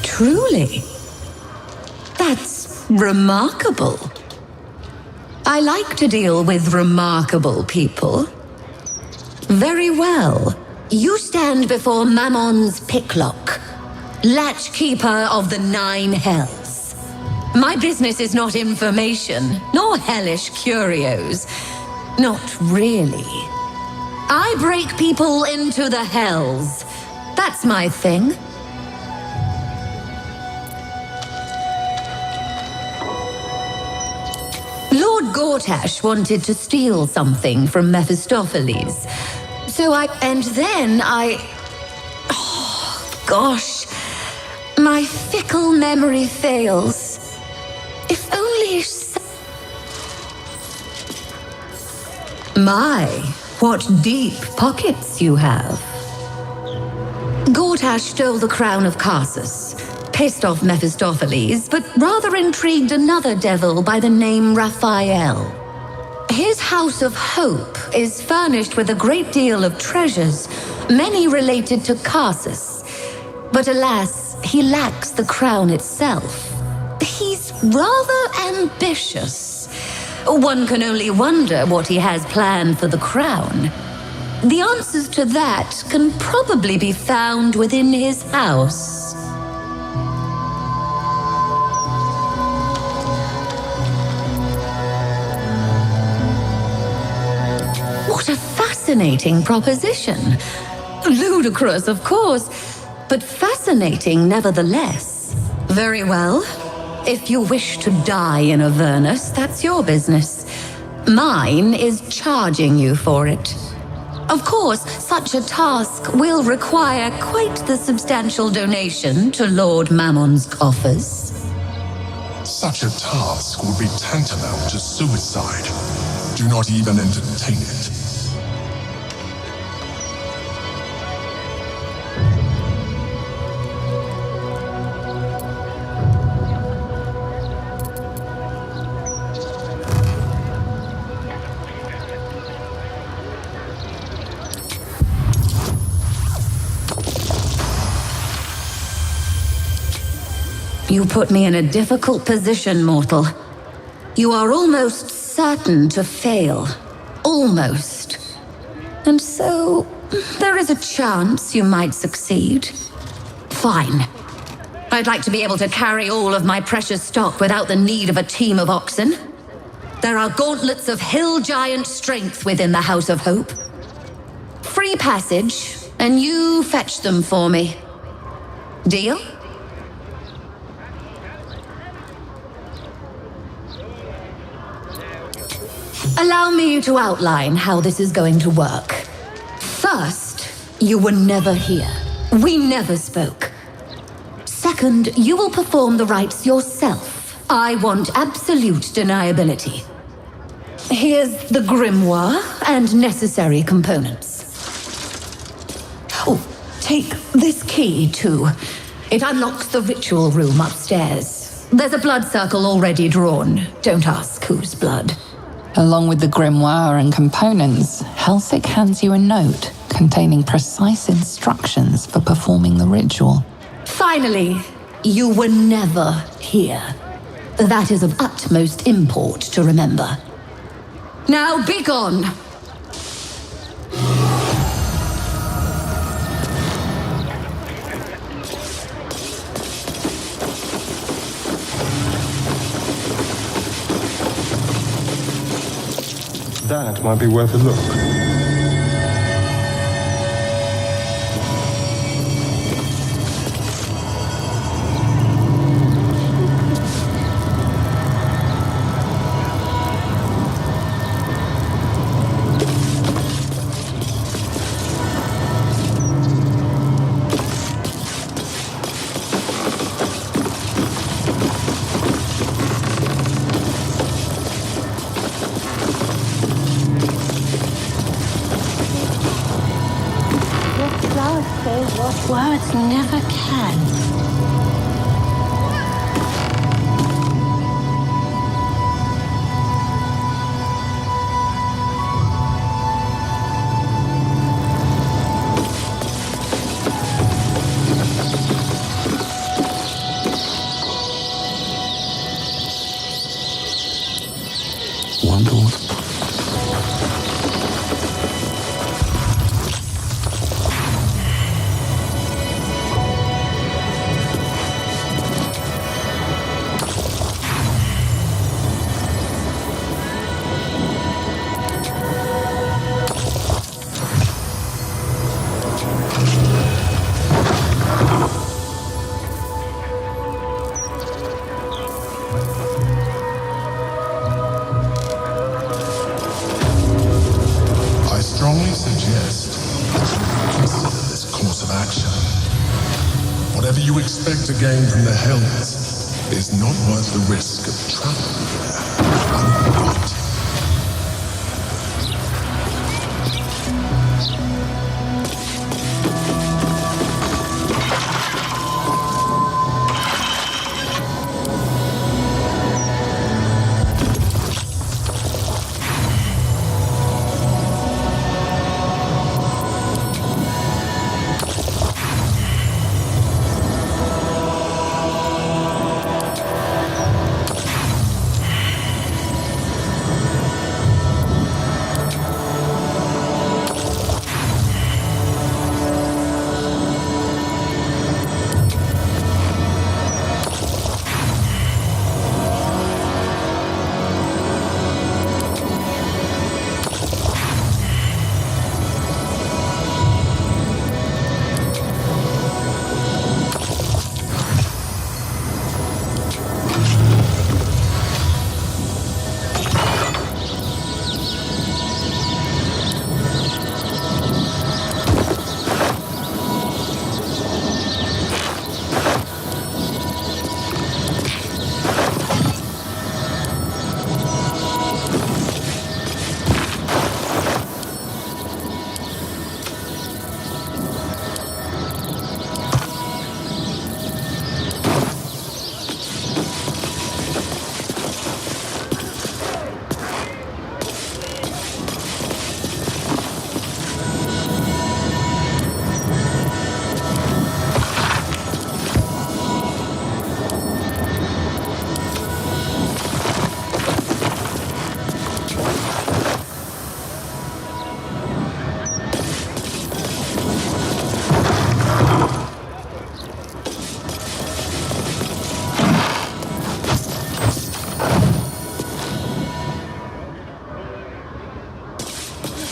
Truly. That's remarkable. I like to deal with remarkable people. Very well. You stand before Mammon's picklock, latchkeeper of the 9 hells. My business is not information, nor hellish curios. Not really. I break people into the hells. That's my thing. Lord Gortash wanted to steal something from Mephistopheles. So and then I... Oh, gosh. My fickle memory fails. If only... My, what deep pockets you have. Gortash stole the crown of Carsus, pissed off Mephistopheles, but rather intrigued another devil by the name Raphael. His House of Hope is furnished with a great deal of treasures, many related to Carsus. But alas, he lacks the crown itself. He's rather ambitious. One can only wonder what he has planned for the crown. The answers to that can probably be found within his house. What a fascinating proposition. Ludicrous, of course, but fascinating nevertheless. Very well. If you wish to die in Avernus, that's your business. Mine is charging you for it. Of course, such a task will require quite the substantial donation to Lord Mammon's coffers. Such a task would be tantamount to suicide. Do not even entertain it. You put me in a difficult position, mortal. You are almost certain to fail. Almost. And so, there is a chance you might succeed. Fine. I'd like to be able to carry all of my precious stock without the need of a team of oxen. There are gauntlets of hill giant strength within the House of Hope. Free passage, and you fetch them for me. Deal? Allow me to outline how this is going to work. First, you were never here. We never spoke. Second, you will perform the rites yourself. I want absolute deniability. Here's the grimoire and necessary components. Oh, take this key, too. It unlocks the ritual room upstairs. There's a blood circle already drawn. Don't ask whose blood. Along with the grimoire and components, Helsik hands you a note containing precise instructions for performing the ritual. Finally, you were never here. That is of utmost import to remember. Now be gone! That might be worth a look. Words never can. Wonder what. Strongly suggest that you consider this course of action. Whatever you expect to gain from the Hells is not worth the risk of traveling there uninvited.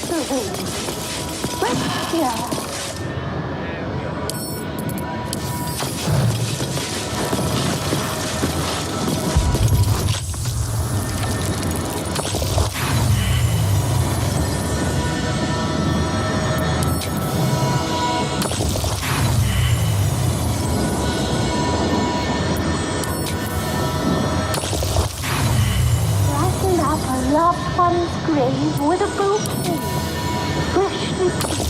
Lighten up a loved one's grave with a bouquet. Freshly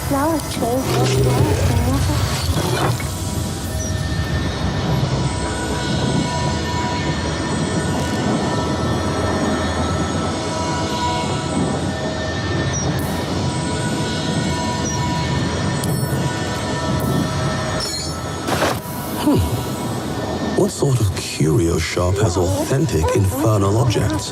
flower space What sort of curio shop has authentic infernal objects?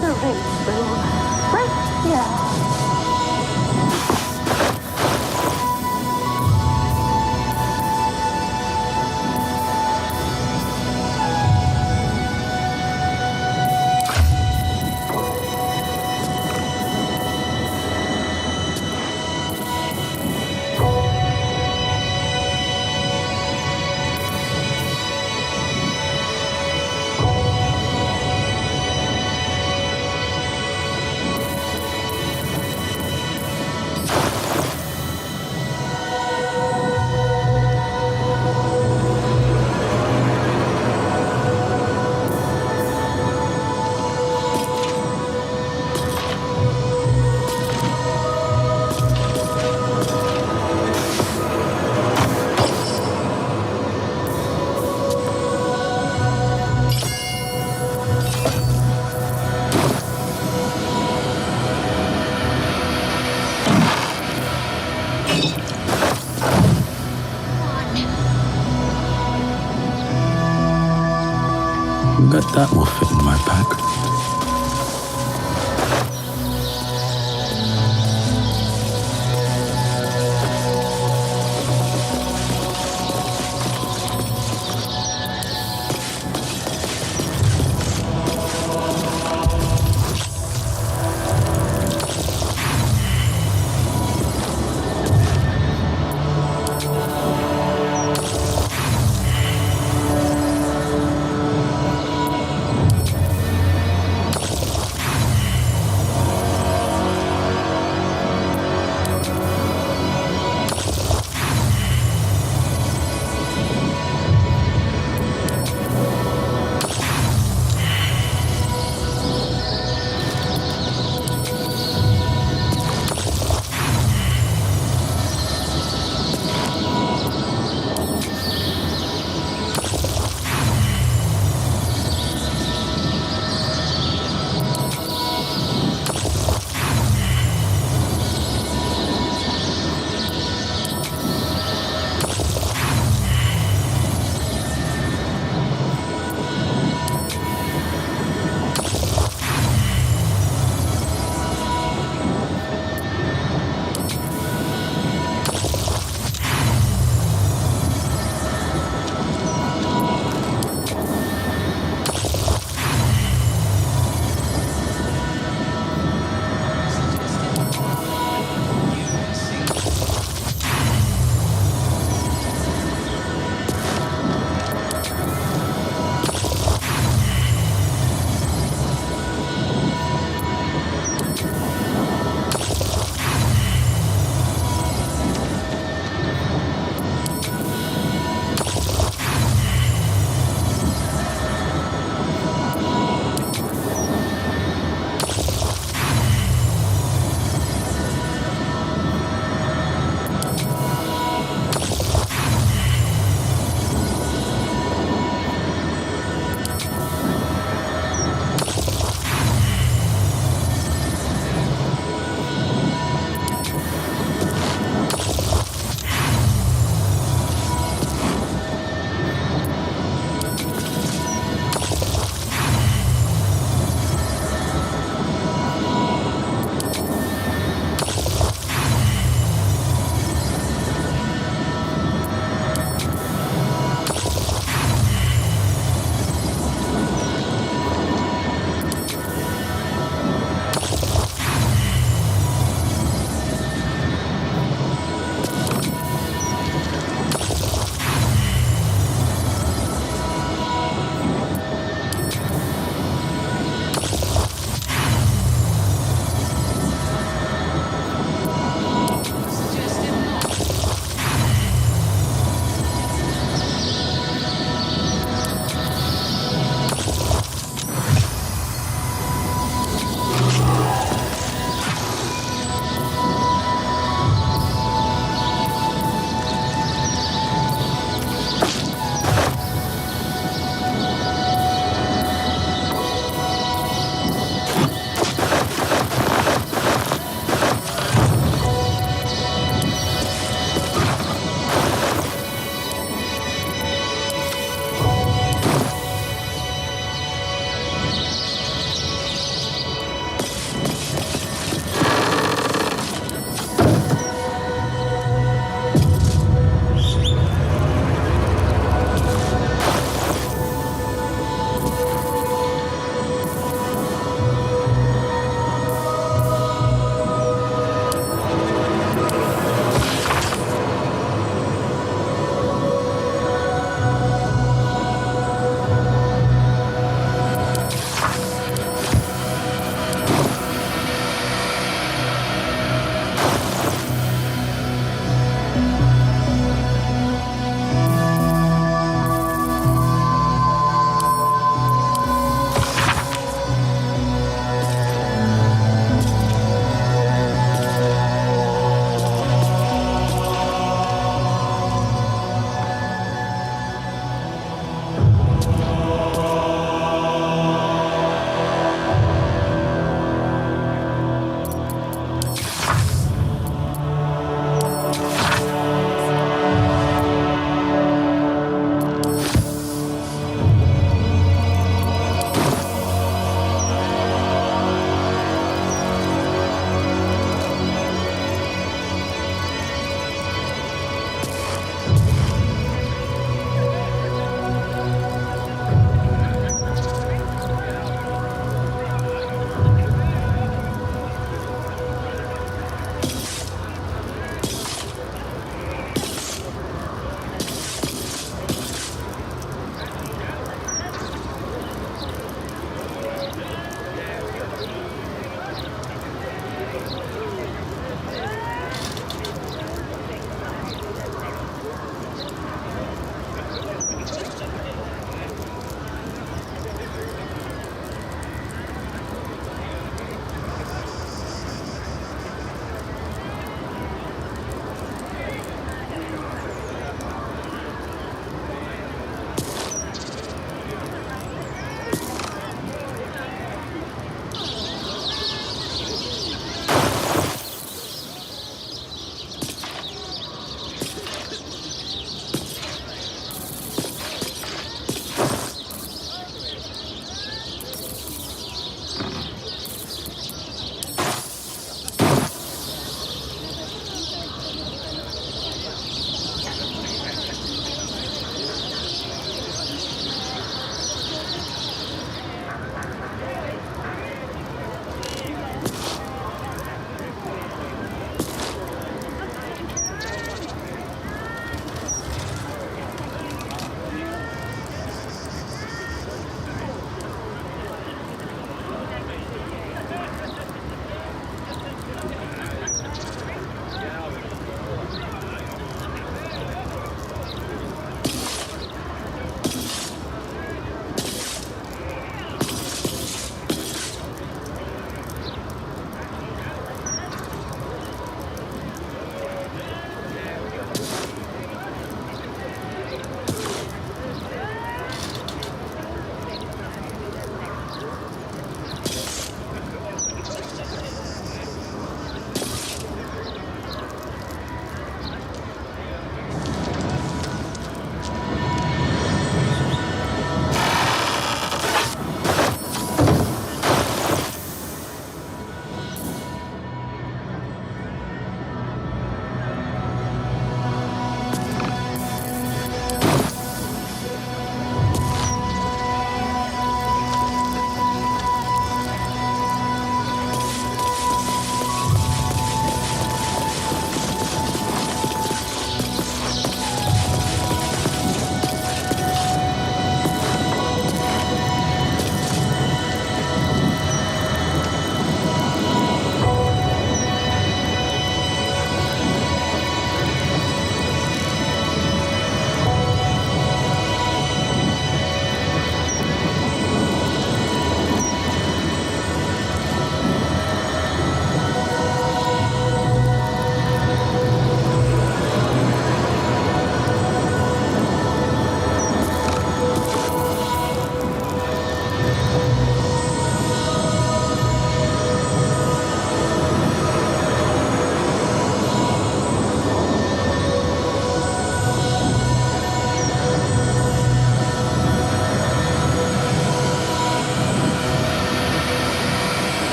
Bet that will fit in my pack.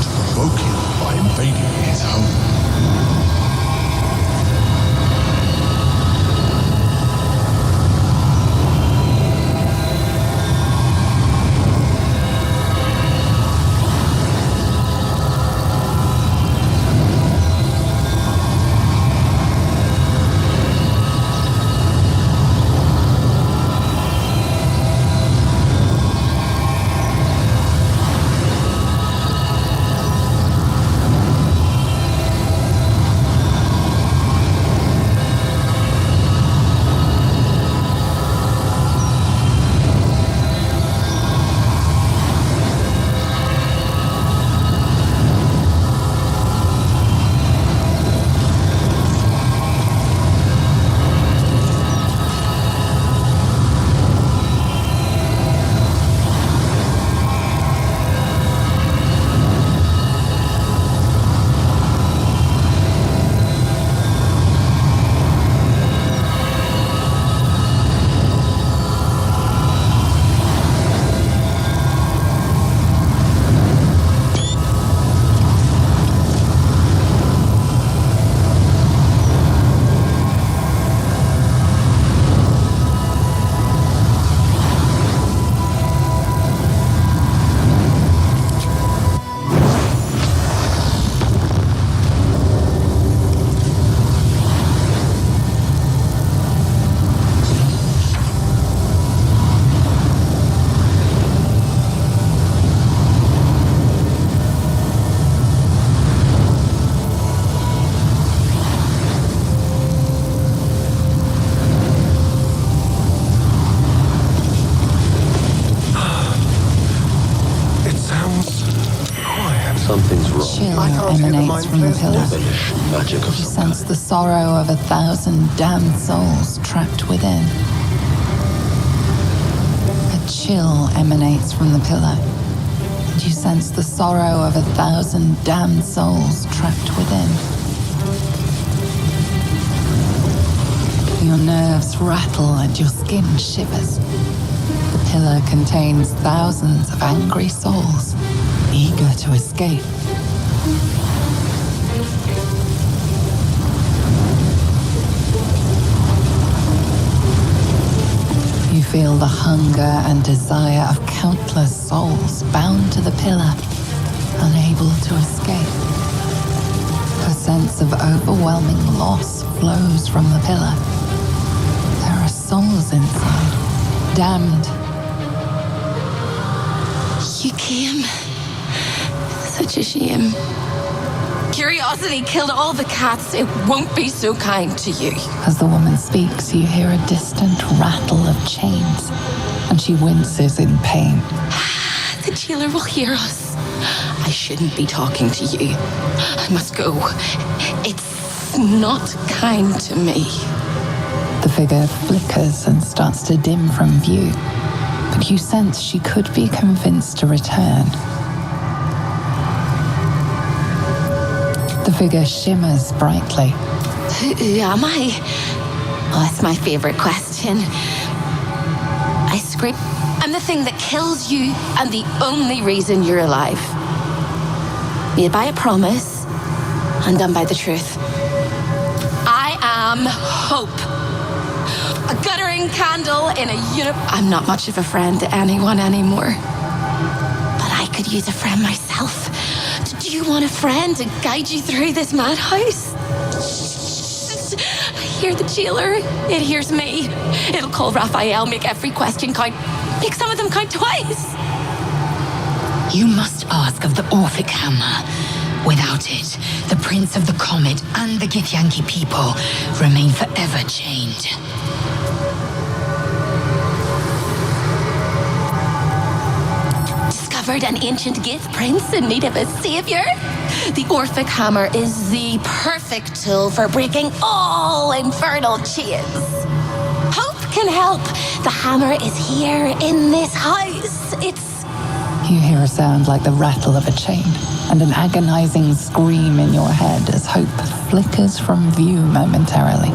to provoke him by invading his home. Something's wrong. Chill emanates from the pillar. Magic of You sense the sorrow of 1,000 damned souls trapped within. A chill emanates from the pillar. And you sense the sorrow of 1,000 damned souls trapped within. Your nerves rattle and your skin shivers. The pillar contains thousands of angry souls, eager to escape. You feel the hunger and desire of countless souls bound to the pillar, unable to escape. A sense of overwhelming loss flows from the pillar. There are souls inside, damned. You came. Such a shame. Curiosity killed all the cats. It won't be so kind to you. As the woman speaks, you hear a distant rattle of chains, and she winces in pain. The jailer will hear us. I shouldn't be talking to you. I must go. It's not kind to me. The figure flickers and starts to dim from view, but you sense she could be convinced to return. The figure shimmers brightly. Who am I? Oh, that's my favorite question. I scream. I'm the thing that kills you and the only reason you're alive. Made by a promise, undone by the truth. I am hope. A guttering candle in a I'm not much of a friend to anyone anymore. But I could use a friend myself. Do you want a friend to guide you through this madhouse? I hear the jailer. It hears me. It'll call Raphael, make every question count. Make some of them count twice. You must ask of the Orphic Hammer. Without it, the Prince of the Comet and the Githyanki people remain forever chained. Discovered an ancient Gith prince in need of a savior? The Orphic Hammer is the perfect tool for breaking all infernal chains. Hope can help. The hammer is here in this house. It's... You hear a sound like the rattle of a chain, and an agonizing scream in your head as hope flickers from view momentarily.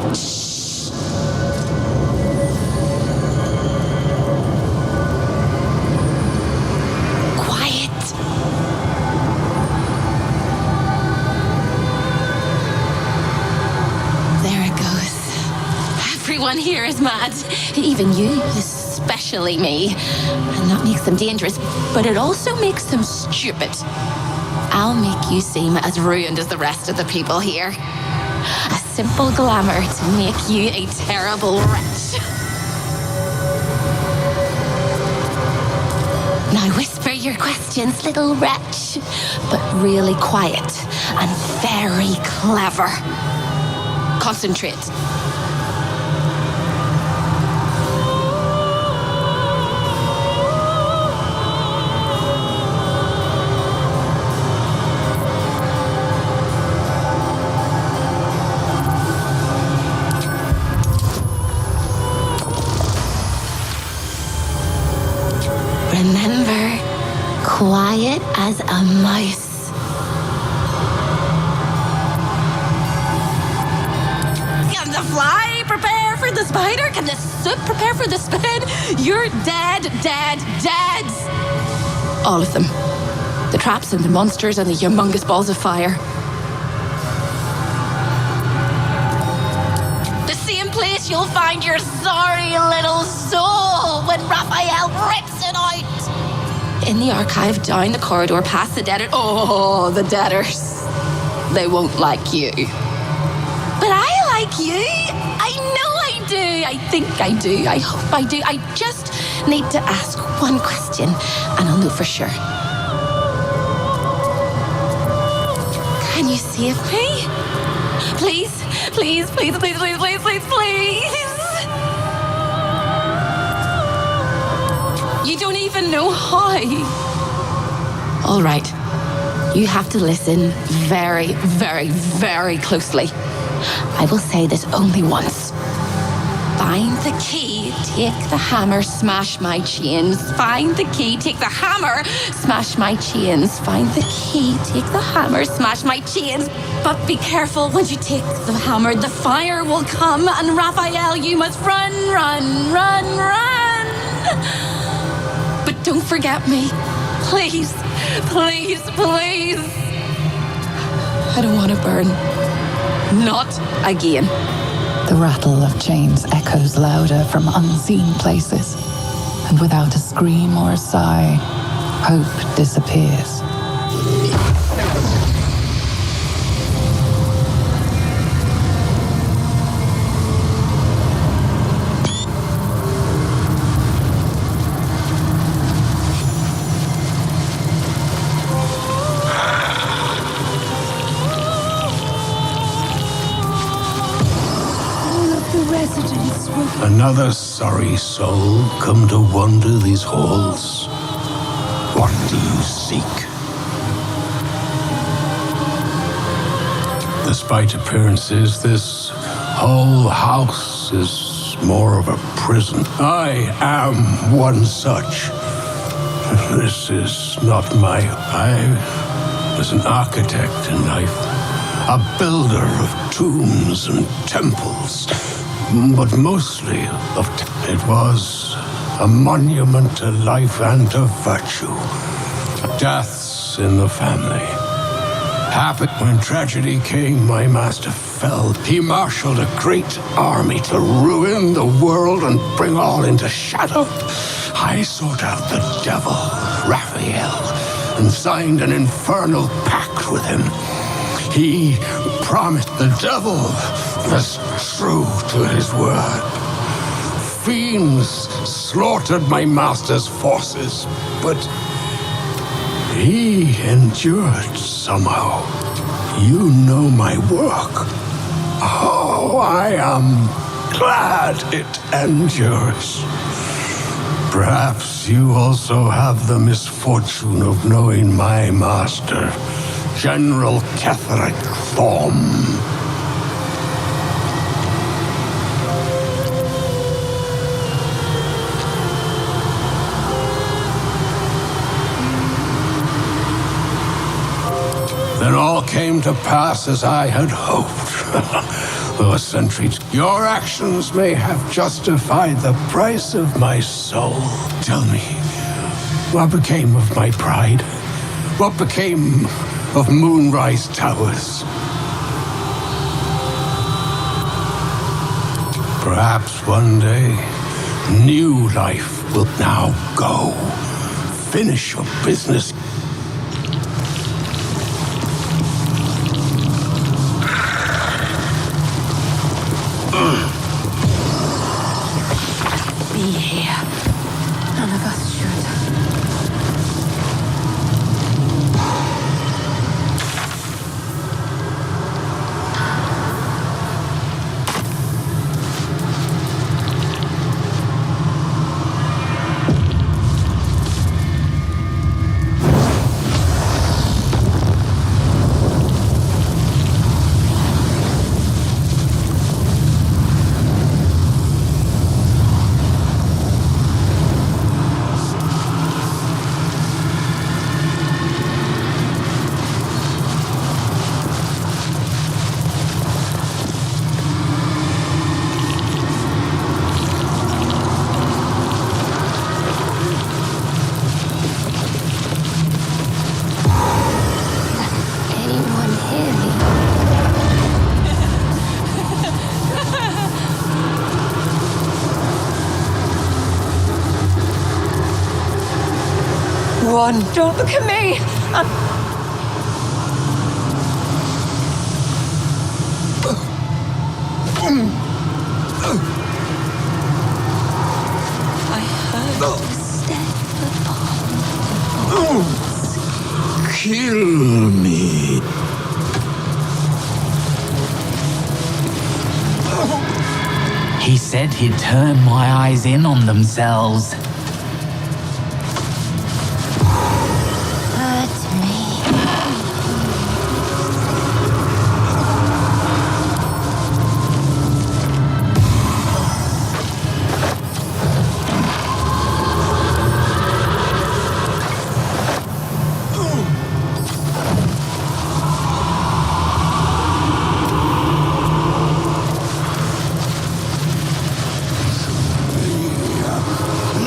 scares mad. Even you, especially me. And that makes them dangerous, but it also makes them stupid. I'll make you seem as ruined as the rest of the people here. A simple glamour to make you a terrible wretch. Now whisper your questions, little wretch, but really quiet and very clever. Concentrate. Remember, quiet as a mouse. Can the fly prepare for the spider? Can the soup prepare for the spin? You're dead, dead, dead. All of them. The traps and the monsters and the humongous balls of fire. The same place you'll find your sorry little soul when Raphael rips it out. In the archive, down the corridor, past the debtor. Oh, the debtors. They won't like you. But I like you. I know I do. I think I do. I hope I do. I just need to ask one question, and I'll know for sure. Can you save me? Please, please, please, please, please, please, please, please. You don't even know how. All right. You have to listen very, very, very closely. I will say this only once. Find the key, take the hammer, smash my chains. Find the key, take the hammer, smash my chains. Find the key, take the hammer, smash my chains. But be careful, when you take the hammer, the fire will come, and Raphael, you must run, run, run, run. But don't forget me. Please, please, please. I don't want to burn. Not again. The rattle of chains echoes louder from unseen places, and without a scream or a sigh, hope disappears. Another sorry soul come to wander these halls. What do you seek? Despite appearances, this whole house is more of a prison. I am one such. This is not I was an architect in life, a builder of tombs and temples. But mostly it was a monument to life and to virtue. Deaths in the family. Happened when tragedy came, my master fell. He marshaled a great army to ruin the world and bring all into shadow. I sought out the devil, Raphael, and signed an infernal pact with him. He promised the devil was true to his word. Fiends slaughtered my master's forces, but he endured somehow. You know my work. Oh, I am glad it endures. Perhaps you also have the misfortune of knowing my master, General Cr1ticaL. Then all came to pass as I had hoped. Though a century, your actions may have justified the price of my soul. Tell me, what became of my pride? What became of Moonrise Towers? Perhaps one day, new life will now go. Finish your business. Be here. None of us should. Run! Don't look at me! I heard you step upon Kill me. He said he'd turn my eyes in on themselves.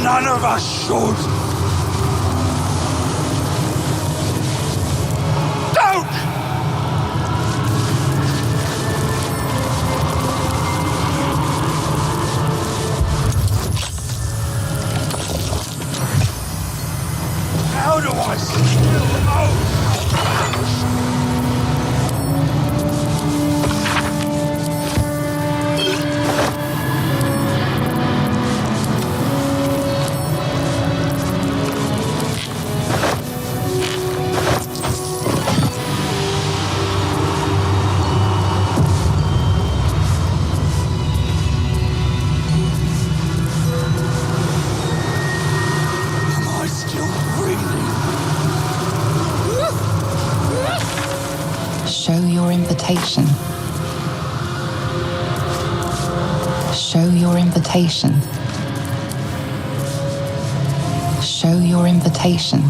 None of us should. Don't! How do I still out? Show your invitation. Show your invitation. Show your invitation.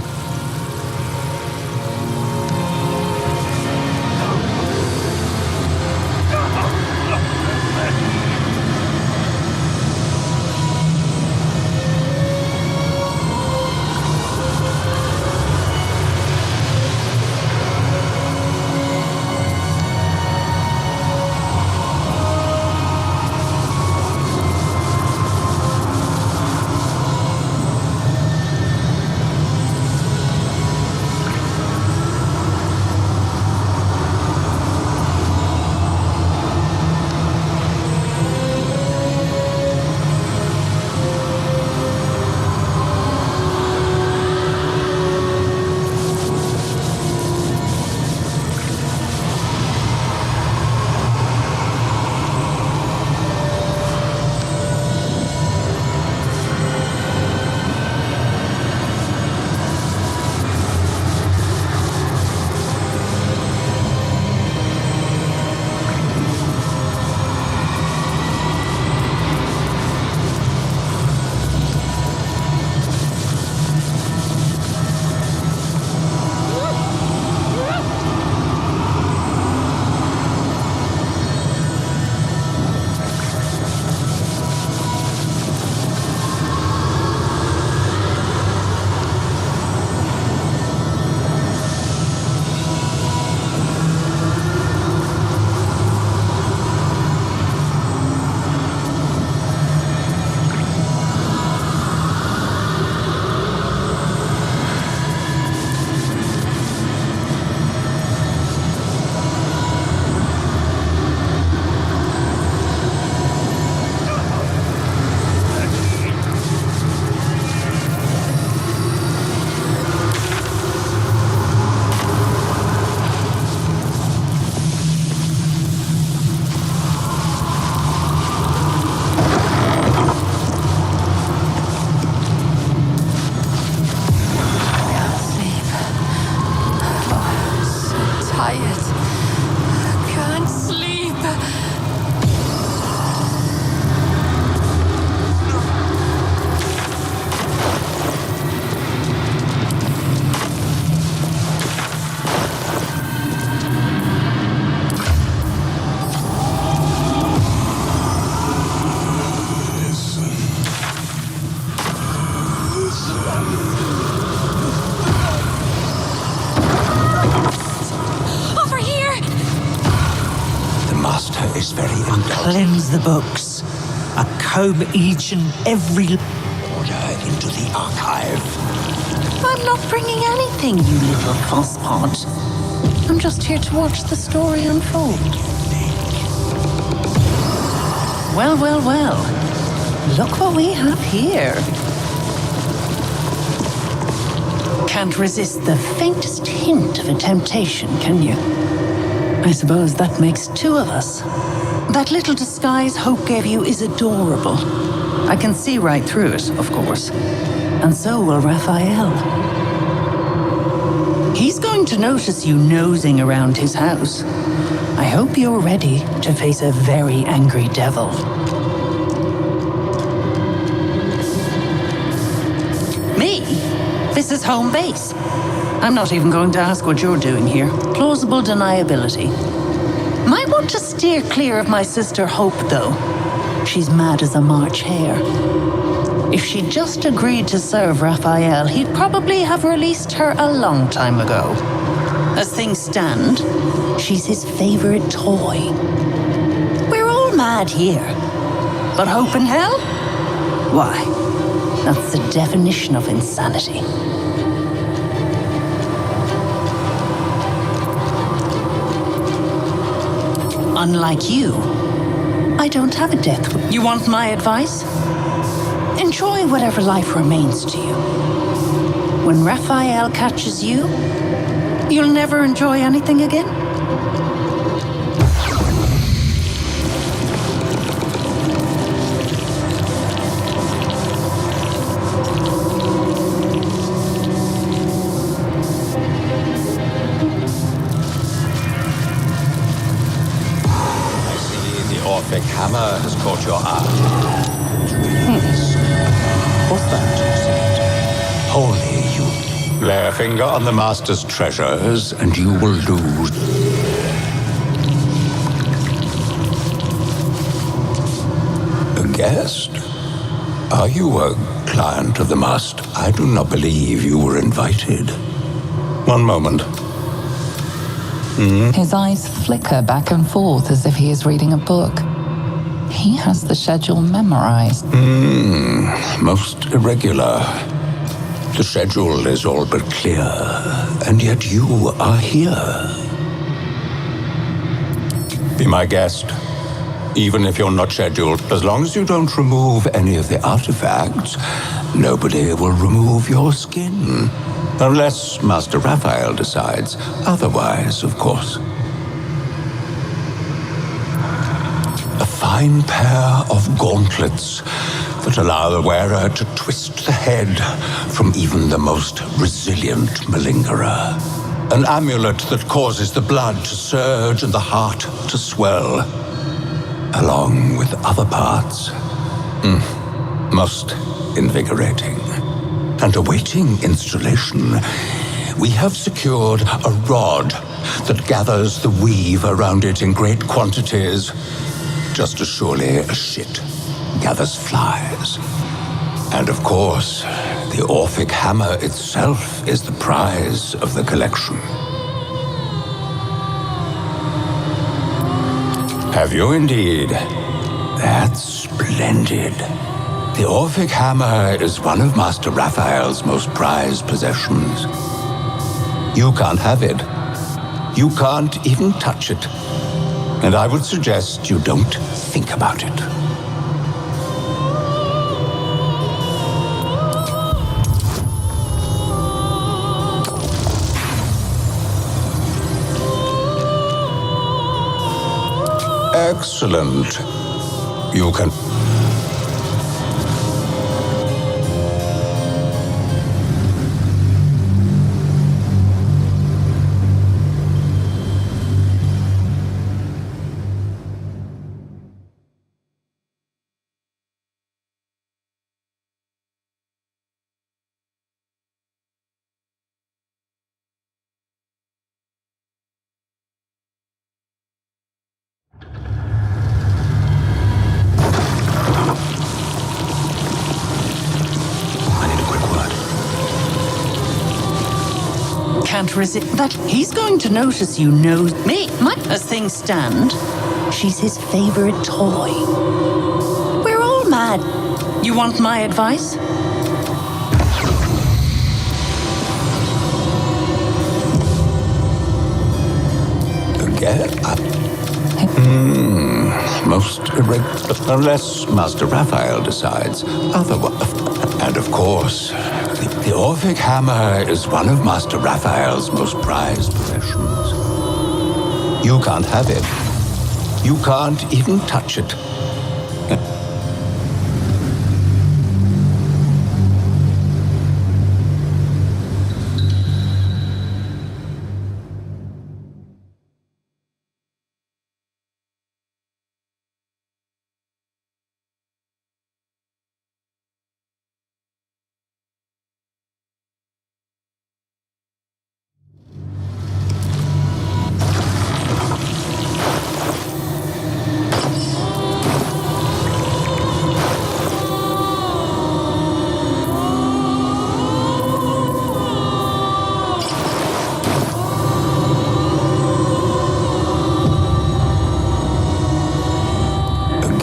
cleanse the books. I comb each and every order into the archive. I'm not bringing anything, you little fosspot. I'm just here to watch the story unfold. Well, well, well. Look what we have here. Can't resist the faintest hint of a temptation, can you? I suppose that makes two of us. That little disguise Hope gave you is adorable. I can see right through it, of course. And so will Raphael. He's going to notice you nosing around his house. I hope you're ready to face a very angry devil. Me? This is home base. I'm not even going to ask what you're doing here. Plausible deniability. Might want to steer clear of my sister Hope, though. She's mad as a March hare. If she'd just agreed to serve Raphael, he'd probably have released her a long time ago. As things stand, she's his favorite toy. We're all mad here. But Hope in hell? Why, that's the definition of insanity. Unlike you, I don't have a death wish. You want my advice? Enjoy whatever life remains to you. When Raphael catches you, you'll never enjoy anything again? I see the Orphic hammer has caught your eye. What's that? Holy, you lay a finger on the master's treasures, and you will lose. A guest? Are you a client of the master? I do not believe you were invited. One moment. His eyes flicker back and forth as if he is reading a book. He has the schedule memorized. Most irregular. The schedule is all but clear, and yet you are here. Be my guest, even if you're not scheduled. As long as you don't remove any of the artifacts, nobody will remove your skin. Unless Master Raphael decides otherwise, of course. A fine pair of gauntlets that allow the wearer to twist the head from even the most resilient malingerer. An amulet that causes the blood to surge and the heart to swell, along with other parts. Most invigorating. And awaiting installation, we have secured a rod that gathers the weave around it in great quantities, just as surely as shit gathers flies. And of course, the Orphic hammer itself is the prize of the collection. Have you indeed? That's splendid. The Orphic hammer is one of Master Raphael's most prized possessions. You can't have it. You can't even touch it. And I would suggest you don't think about it. Excellent. You can... Can't resist that. He's going to notice you know me. As things stand, She's his favorite toy. We're all mad. You want my advice? Again? Most irregular, unless Master Raphael decides otherwise. And of course, the Orphic Hammer is one of Master Raphael's most prized possessions. You can't have it. You can't even touch it.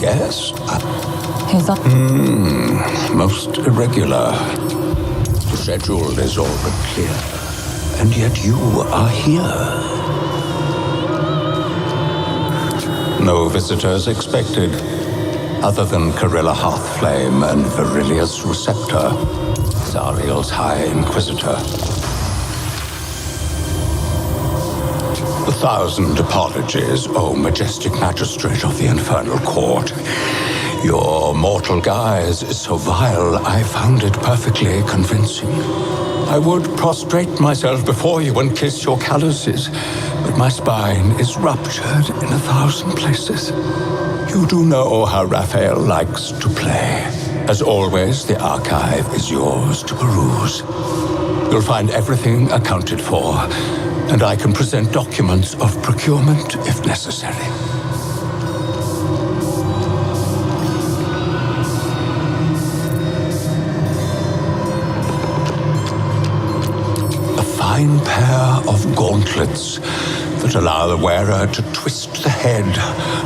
Yes. Most irregular. The schedule is all but clear. And yet you are here. No visitors expected, other than Carilla Hearthflame and Virilius Receptor, Zariel's High Inquisitor. 1,000 apologies, O majestic magistrate of the Infernal Court. Your mortal guise is so vile, I found it perfectly convincing. I would prostrate myself before you and kiss your calluses, but my spine is ruptured in 1,000 places. You do know how Raphael likes to play. As always, the archive is yours to peruse. You'll find everything accounted for, and I can present documents of procurement if necessary. A fine pair of gauntlets that allow the wearer to twist the head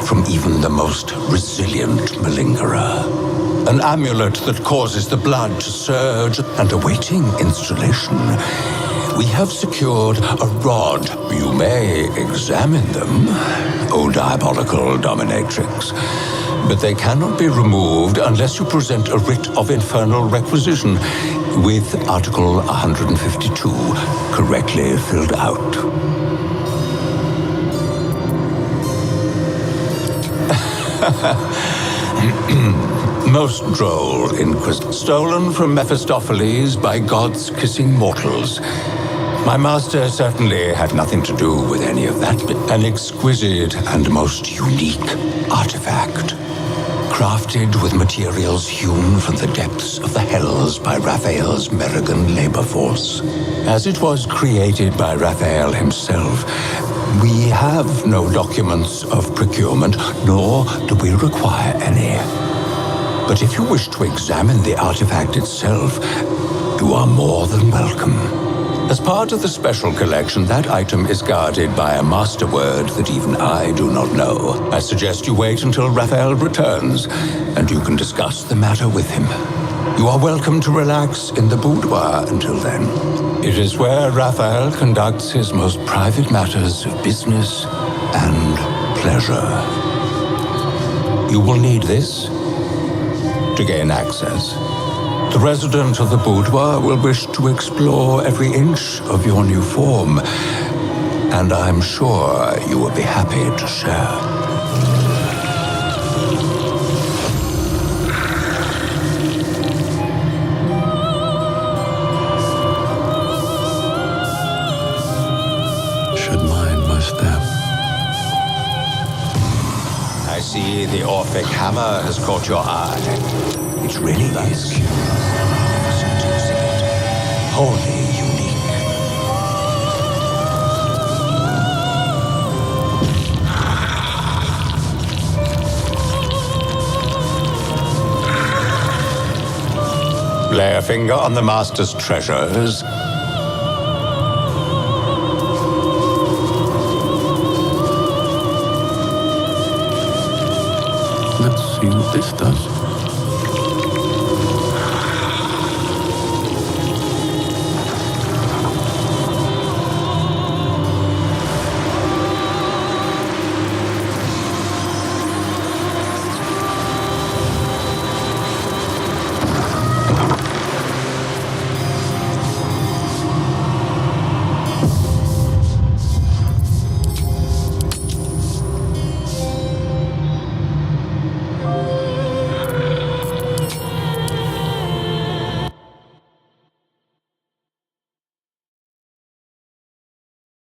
from even the most resilient malingerer. An amulet that causes the blood to surge, and awaiting installation, we have secured a rod. You may examine them, O diabolical dominatrix, but they cannot be removed unless you present a writ of infernal requisition with Article 152 correctly filled out. Most droll inquisition. Stolen from Mephistopheles by gods kissing mortals. My master certainly had nothing to do with any of that, but an exquisite and most unique artifact. Crafted with materials hewn from the depths of the hells by Raphael's Merrigan labor force. As it was created by Raphael himself, we have no documents of procurement, nor do we require any. But if you wish to examine the artifact itself, you are more than welcome. As part of the special collection, that item is guarded by a master word that even I do not know. I suggest you wait until Raphael returns, and you can discuss the matter with him. You are welcome to relax in the boudoir until then. It is where Raphael conducts his most private matters of business and pleasure. You will need this to gain access. The resident of the boudoir will wish to explore every inch of your new form, and I'm sure you will be happy to share. Should mind my step. I see the Orphic Hammer has caught your eye. It really is cute. Wholly unique. Lay a finger on the master's treasures. This does.